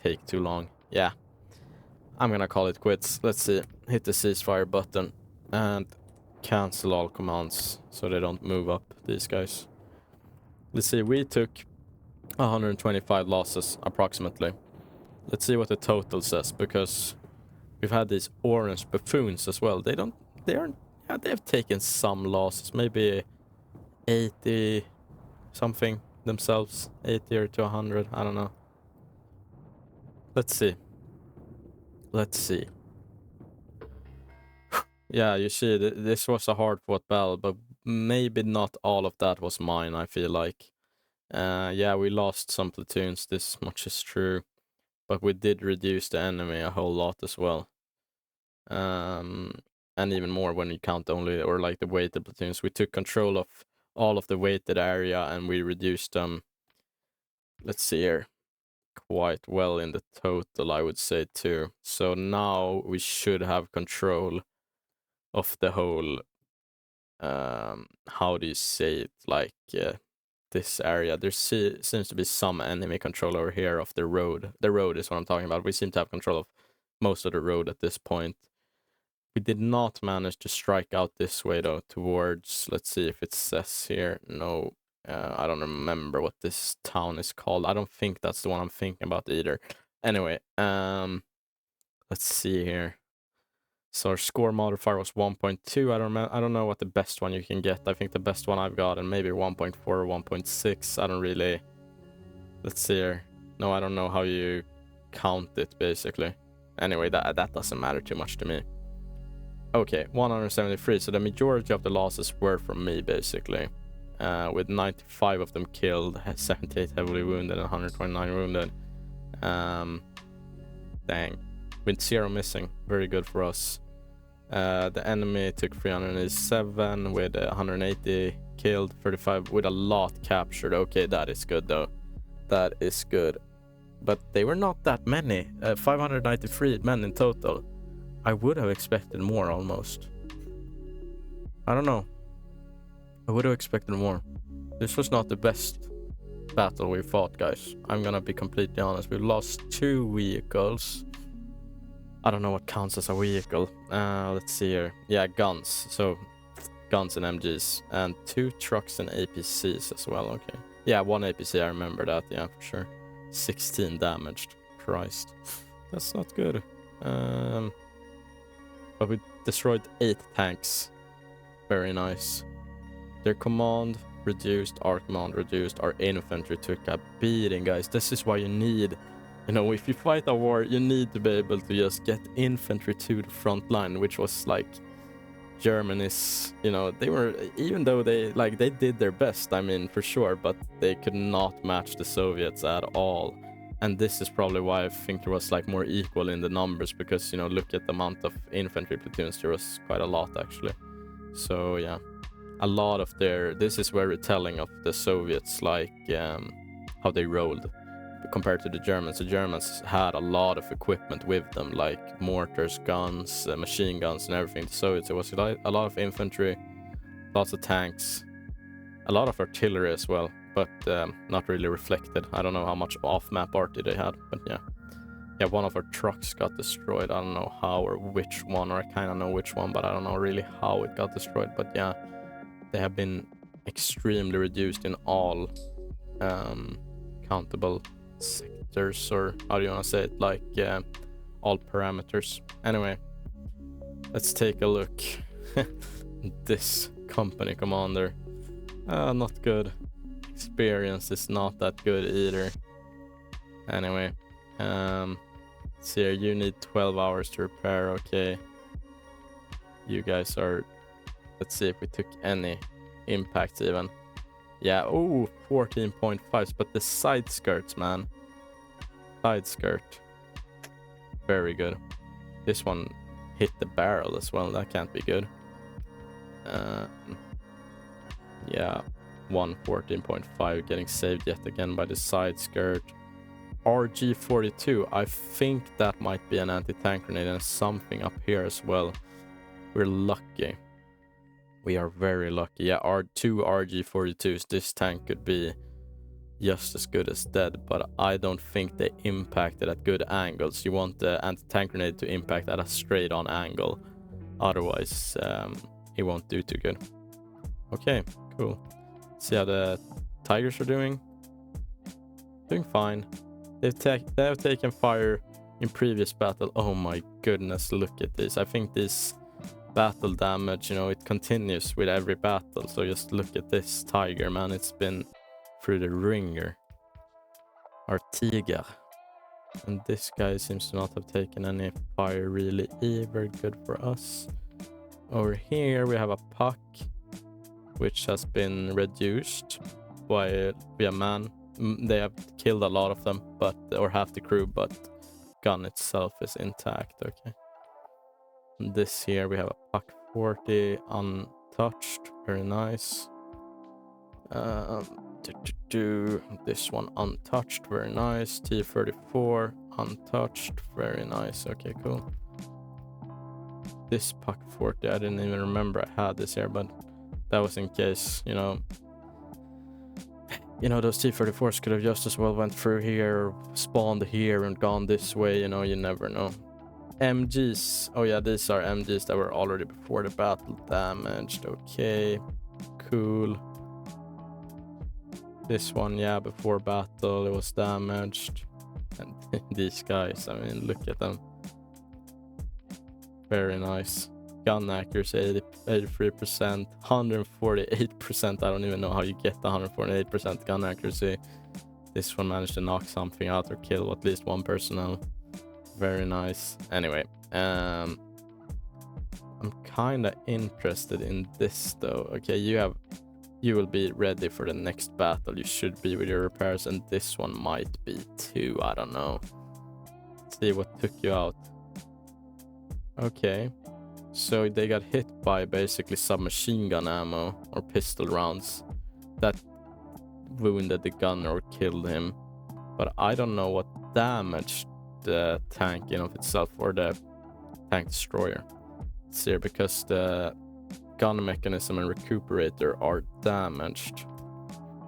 take too long. Yeah, I'm gonna call it quits. Let's see. Hit the ceasefire button and cancel all commands so they don't move up, these guys. Let's see, we took 125 losses approximately. Let's see what the total says, because we've had these orange buffoons as well. They have taken some losses, maybe 80 something themselves, 80 or to 100, I don't know. Let's see. Yeah, you see, this was a hard-fought battle, but maybe not all of that was mine, I feel like. Yeah, we lost some platoons, this much is true. But we did reduce the enemy a whole lot as well. And even more when you count only, or like the weighted platoons. We took control of all of the weighted area, and we reduced them, let's see here, quite well in the total, I would say, too. So now we should have control of the whole, how do you say it, like this area. There seems to be some enemy control over here of the road. The road is what I'm talking about. We seem to have control of most of the road at this point. We did not manage to strike out this way though, towards, let's see if it says here. No, I don't remember what this town is called. I don't think that's the one I'm thinking about either. Anyway, let's see here. So our score modifier was 1.2. I don't know what the best one you can get. I think the best one I've got, and maybe 1.4 or 1.6. I don't really. Let's see here. No, I don't know how you count it, basically. Anyway, that doesn't matter too much to me. Okay, 173. So the majority of the losses were from me, basically. With 95 of them killed, 78 heavily wounded, and 129 wounded. Dang. With 0 missing. Very good for us. The enemy took 387 with 180 killed, 35 with a lot captured. Okay, that is good though. That is good. But they were not that many. 593 men in total. I would have expected more almost. I don't know. I would have expected more. This was not the best battle we fought, guys. I'm gonna be completely honest. We lost 2 vehicles. I don't know what counts as a vehicle. Let's see here. Yeah, guns. So, guns and MGs. And 2 trucks and APCs as well. Okay. Yeah, 1 APC. I remember that. Yeah, for sure. 16 damaged. Christ. That's not good. But we destroyed 8 tanks. Very nice. Their command reduced. Our command reduced. Our infantry took a beating, guys. This is why you need... You know, if you fight a war, you need to be able to just get infantry to the front line, which was like Germany's, you know, they were, even though they did their best, I mean, for sure, but they could not match the Soviets at all. And this is probably why I think there was like more equal in the numbers, because, you know, look at the amount of infantry platoons, there was quite a lot actually. So yeah, a lot of this is very telling of the Soviets, like how they rolled. Compared to the Germans. The Germans had a lot of equipment with them, like mortars, guns, machine guns and everything. So it was a lot of infantry, Lots of tanks. A lot of artillery as well, but not really reflected. I don't know how much off-map arty they had, but yeah. Yeah, one of our trucks got destroyed. I don't know how or which one, or I kind of know which one, but I don't know really how it got destroyed. But yeah, they have been extremely reduced in all countable sectors, or how do you want to say it, like all parameters. Anyway, let's take a look. This company commander, not good. Experience is not that good either. Anyway, let's see here. You need 12 hours to repair. Okay, you guys are, let's see if we took any impacts even. Yeah, oh, 14.5s, but the side skirts, man. Side skirt. Very good. This one hit the barrel as well. That can't be good. Yeah, 14.5 getting saved yet again by the side skirt. RG42, I think that might be an anti-tank grenade and something up here as well. We're lucky. We are very lucky. Yeah, our 2 RG42s, this tank could be just as good as dead, but I don't think they impacted at good angles. You want the anti-tank grenade to impact at a straight on angle. Otherwise, it won't do too good. Okay, cool. See how the Tigers are doing. Doing fine. They have taken fire in previous battle. Oh my goodness, look at this. I think this battle damage, you know, it continues with every battle. So just look at this Tiger, man. It's been through the ringer. Our Tiger. And this guy seems to not have taken any fire really either. Good for us. Over here we have a puck, which has been reduced by a man. They have killed a lot of them, but or half the crew, but gun itself is intact. Okay. And this here we have a puck 40 untouched. Very nice. This one untouched. Very nice. T34 untouched. Very nice. Okay, cool. This puck 40, I didn't even remember I had this here, but that was in case, you know, those T-34s could have just as well went through here, spawned here and gone this way, you know, you never know. MGs, oh yeah, these are MGs that were already before the battle damaged. Okay, cool. This one, yeah, before battle it was damaged. And these guys, I mean, look at them. Very nice. Gun accuracy 83%, 148%. I don't even know how you get the 148% gun accuracy. This one managed to knock something out or kill at least one personnel. Very nice. Anyway, I'm kind of interested in this though. Okay, you will be ready for the next battle. You should be with your repairs, and this one might be too. I don't know. Let's see what took you out. Okay. So they got hit by basically submachine gun ammo or pistol rounds that wounded the gunner or killed him. But I don't know what damaged the tank in of itself or the tank destroyer. It's here because the gun mechanism and recuperator are damaged.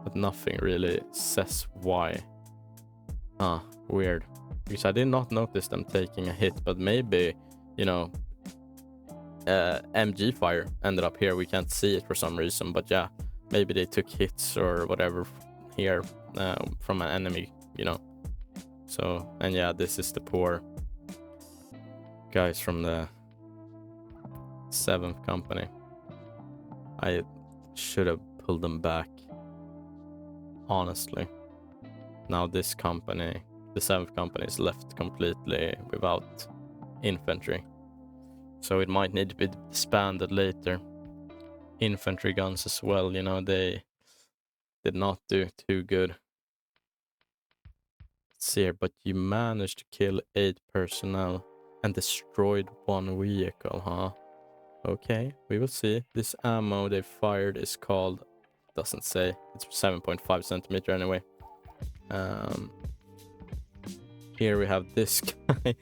But nothing really says why. Weird. Because I did not notice them taking a hit, but maybe, you know, MG fire ended up here. We can't see it for some reason, but yeah, maybe they took hits or whatever here from an enemy, you know. So, and yeah, this is the poor guys from the 7th company. I should have pulled them back, honestly. Now this company, the 7th company, is left completely without infantry. So it might need to be disbanded later. Infantry guns as well, you know, they did not do too good. Let's see here, but you managed to kill 8 personnel and destroyed 1 vehicle, huh? Okay, we will see. This ammo they fired is called, doesn't say, it's 7.5 centimeter anyway. Here we have this guy.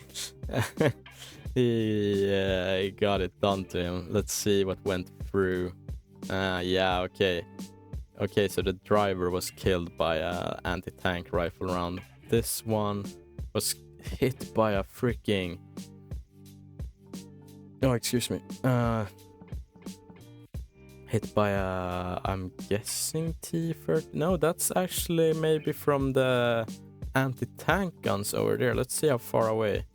He got it done to him. Let's see what went through. Yeah, okay. Okay, so the driver was killed by a anti-tank rifle round. This one was hit by a freaking... Oh, excuse me. Hit by a... I'm guessing T-30. No, that's actually maybe from the anti-tank guns over there. Let's see how far away.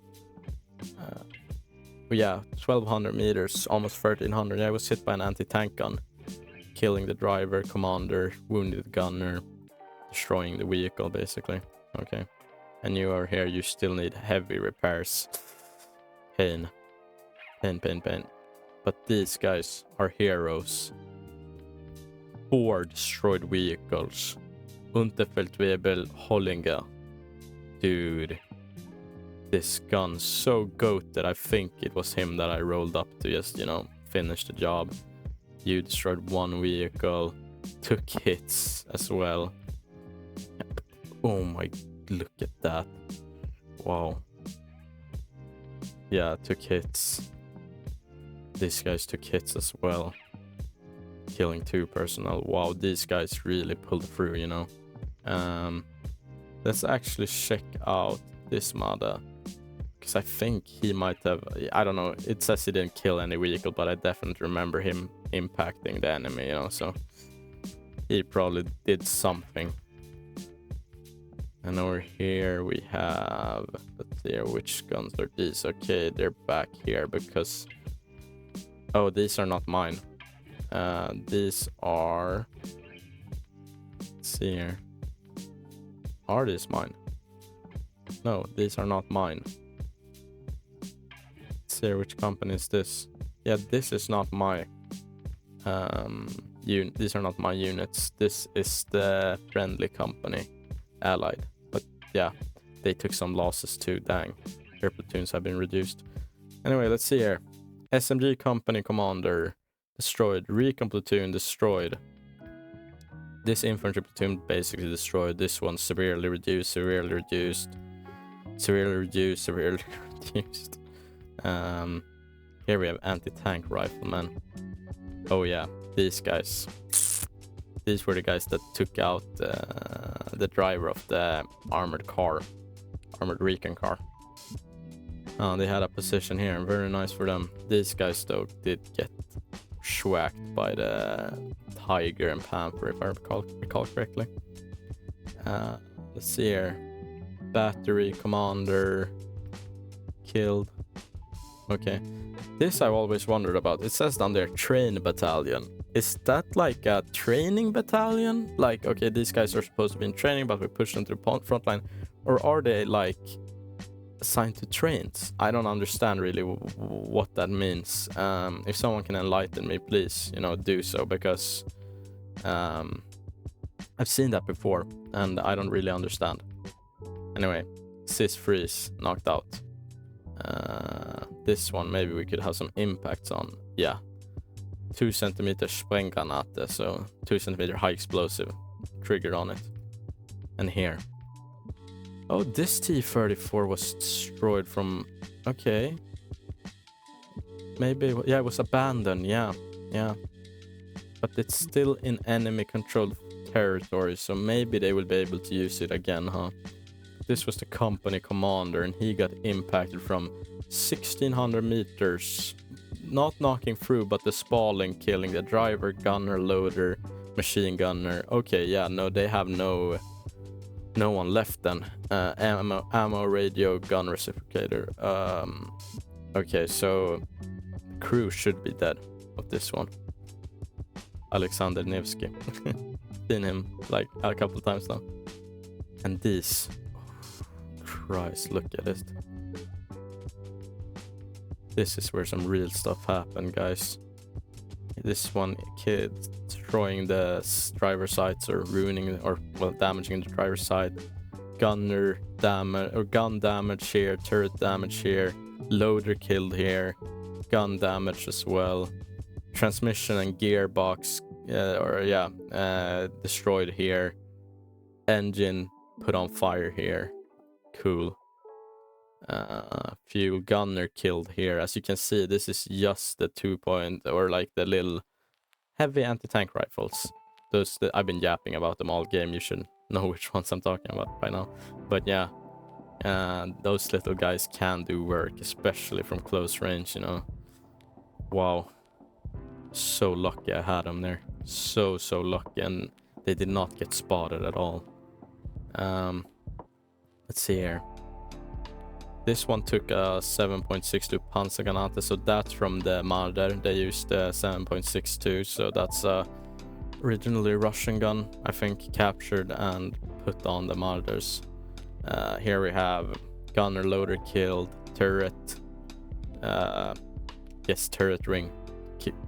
Yeah, 1200 meters, almost 1300. I was hit by an anti-tank gun, killing the driver, commander, wounded gunner, destroying the vehicle basically. Okay, and you are here. You still need heavy repairs. Pain. But these guys are heroes. 4 destroyed vehicles. Unterfeldwebel Hollinger. Dude, this gun so goated. I think it was him that I rolled up to just, finish the job. You destroyed 1 vehicle, took hits as well. Oh my, look at that. Wow. Yeah, took hits. These guys took hits as well. Killing 2 personnel. Wow, these guys really pulled through, Let's actually check out this mother. Because I think he might have... I don't know. It says he didn't kill any vehicle, but I definitely remember him impacting the enemy, So he probably did something. And over here we have... Let's see which guns are these. Okay, they're back here because... Oh, these are not mine. These are... Let's see here. Are these mine? No, these are not mine. Let's see which company is this. Yeah, this is not my... These are not my units. This is the friendly company. Allied. But yeah, they took some losses too. Dang. Their platoons have been reduced. Anyway, let's see here. SMG company commander destroyed. Recon platoon destroyed. This infantry platoon basically destroyed. This one severely reduced, severely reduced, severely reduced, severely reduced. Here we have anti-tank riflemen. Oh yeah, these guys. These were the guys that took out the driver of the armored recon car. They had a position here, very nice for them. These guys though did get schwacked by the Tiger and Panther, if I recall correctly. Let's see here. Battery commander killed. Okay. This I've always wondered about. It says down there train battalion. Is that like a training battalion? Like, okay, these guys are supposed to be in training, but we push them to the front line. Or are they like assigned to trains? I don't understand really what that means. If someone can enlighten me, please, do so, because I've seen that before and I don't really understand. Anyway, Sis Freeze knocked out. This one maybe we could have some impacts on. Yeah, 2 centimeter sprenggranate, so 2 centimeter high explosive triggered on it. And here, oh, this T-34 was destroyed from... Okay. Maybe... Yeah, it was abandoned. Yeah. But it's still in enemy-controlled territory, so maybe they will be able to use it again, huh? This was the company commander, and he got impacted from 1600 meters. Not knocking through, but the spalling, killing the driver, gunner, loader, machine gunner. Okay, yeah, no, they have no one left then. Ammo, radio, gun reciprocator. Okay, so crew should be dead of this one. Alexander Nevsky. Seen him like a couple times now. And these, Christ, look at it. This is where some real stuff happened, guys. This one kid destroying the driver's sides, or ruining, or well, damaging the driver's side. Gunner damage, or gun damage here, turret damage here, loader killed here, gun damage as well. Transmission and gearbox, destroyed here. Engine put on fire here. Cool. Fuel gunner killed here. As you can see, this is just the 2 point, or like the little heavy anti-tank rifles. Those that I've been yapping about them all game. You should know which ones I'm talking about by now. But yeah, those little guys can do work, especially from close range, you know. Wow. So lucky I had them there. So lucky, and they did not get spotted at all. Let's see here. This one took a 7.62 Panzergranate, so that's from the Marder. They used 7.62, so that's originally Russian gun, I think, captured and put on the Marders. Here we have gunner loader killed, turret, yes, turret ring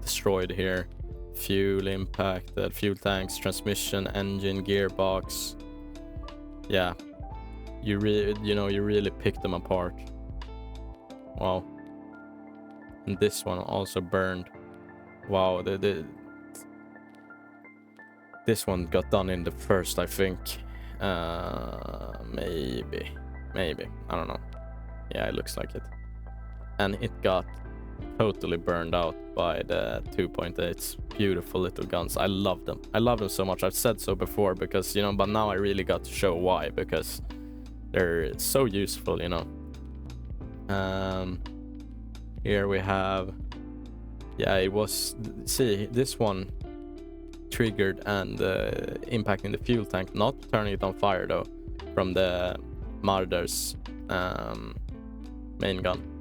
destroyed here, fuel impacted, fuel tanks, transmission, engine, gearbox. Yeah, you really pick them apart. Wow. And this one also burned. Wow, this one got done in the first, I think. Maybe, I don't know. Yeah, it looks like it. And it got totally burned out by the 2.8s. Beautiful little guns. I love them. I love them so much. I've said so before because, you know, but now I really got to show why, because they're so useful, you know. Here we have, yeah, it was, see, this one triggered and impacting the fuel tank, not turning it on fire though, from the Marder's main gun.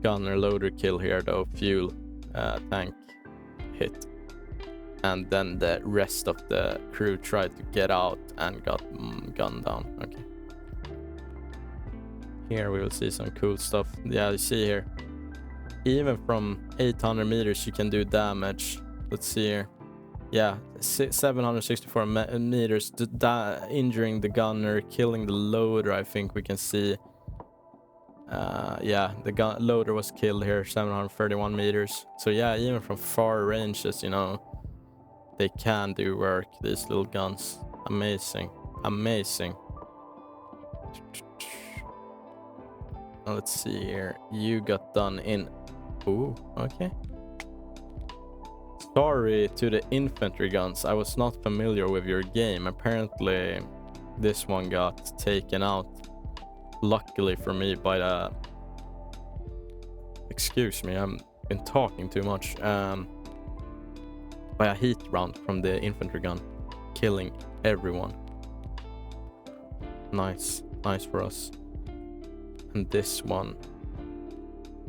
Gunner loader kill here though, fuel tank hit, and then the rest of the crew tried to get out and got gunned down. Okay, here we will see some cool stuff. Yeah, you see here, even from 800 meters you can do damage. Let's see here. Yeah, 764 meters, injuring the gunner, killing the loader, I think we can see. Yeah, the loader was killed here, 731 meters. So yeah, even from far ranges, you know, they can do work, these little guns. Amazing. Amazing. Let's see here. You got done in... Ooh, okay. Sorry to the infantry guns. I was not familiar with your game. Apparently, this one got taken out. Luckily for me by the... Excuse me, I've been talking too much. By a heat round from the infantry gun, killing everyone. Nice. Nice for us. And this one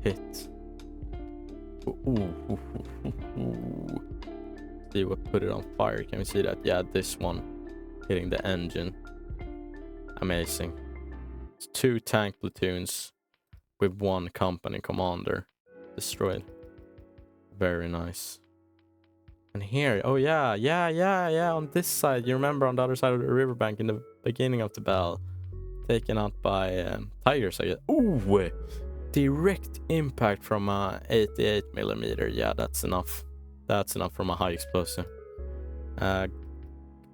hit. Ooh. See what put it on fire. Can we see that? Yeah, this one hitting the engine. Amazing. It's 2 tank platoons with 1 company commander destroyed. Very nice. And here, oh yeah, on this side, you remember on the other side of the riverbank in the beginning of the battle, taken out by tigers, I guess. Ooh, direct impact from a 88 millimeter. Yeah, that's enough. That's enough from a high explosive.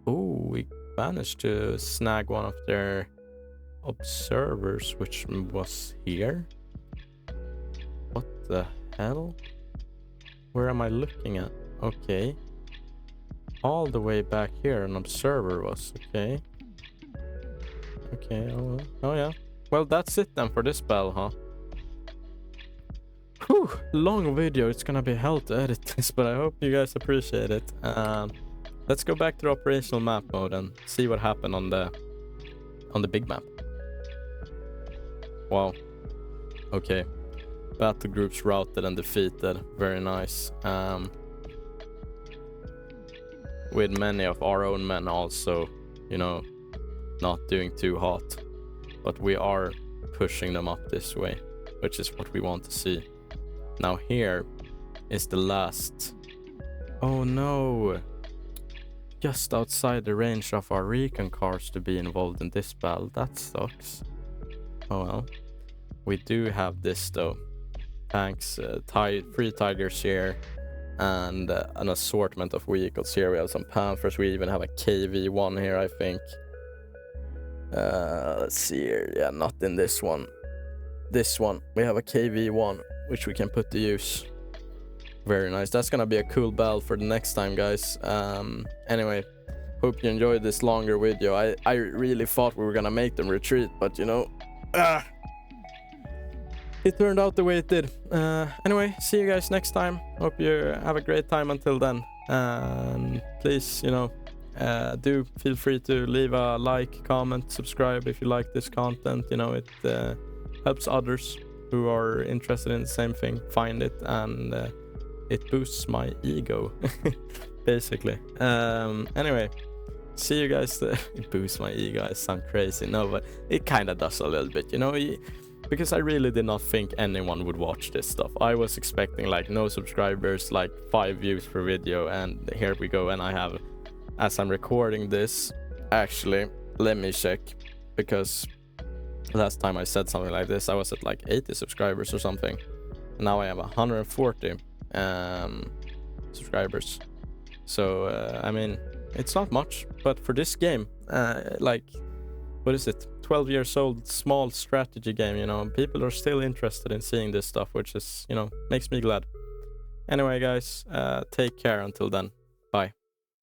We managed to snag one of their observers, which was here. What the hell? Where am I looking at? Okay. All the way back here, an observer was. Okay. Okay, oh yeah. Well, that's it then for this battle, huh? Whew, long video. It's gonna be hell to edit this, but I hope you guys appreciate it. Let's go back to the operational map mode and see what happened on the big map. Wow. Okay. Battle groups routed and defeated. Very nice. With many of our own men also, you know, not doing too hot. But we are pushing them up this way, which is what we want to see. Now here is the last. Oh no. Just outside the range of our recon cars to be involved in this battle. That sucks. Oh well. We do have this though. Tanks, 3 Tigers here, and an assortment of vehicles here. We have some Panthers. We even have a KV-1 here, I think. Let's see here. Yeah, not in this one. This one, we have a KV-1, which we can put to use. Very nice. That's gonna be a cool bell for the next time, guys. Anyway, hope you enjoyed this longer video. I really thought we were gonna make them retreat, but you know, it turned out the way it did. Anyway, see you guys next time. Hope you have a great time until then. Please, you know, do feel free to leave a like, comment, subscribe if you like this content. You know, it helps others who are interested in the same thing find it, and it boosts my ego, basically. Anyway, see you guys. It boosts my ego. I sound crazy. No, but it kind of does a little bit, you know, because I really did not think anyone would watch this stuff. I was expecting like no subscribers, like 5 views per video, and here we go. And I have, as I'm recording this, actually, let me check, because last time I said something like this, I was at like 80 subscribers or something. Now I have 140 subscribers. So I mean, it's not much, but for this game, like, what is it, 12 years old, small strategy game, you know, people are still interested in seeing this stuff, which is, you know, makes me glad. Anyway, guys, take care until then. Bye.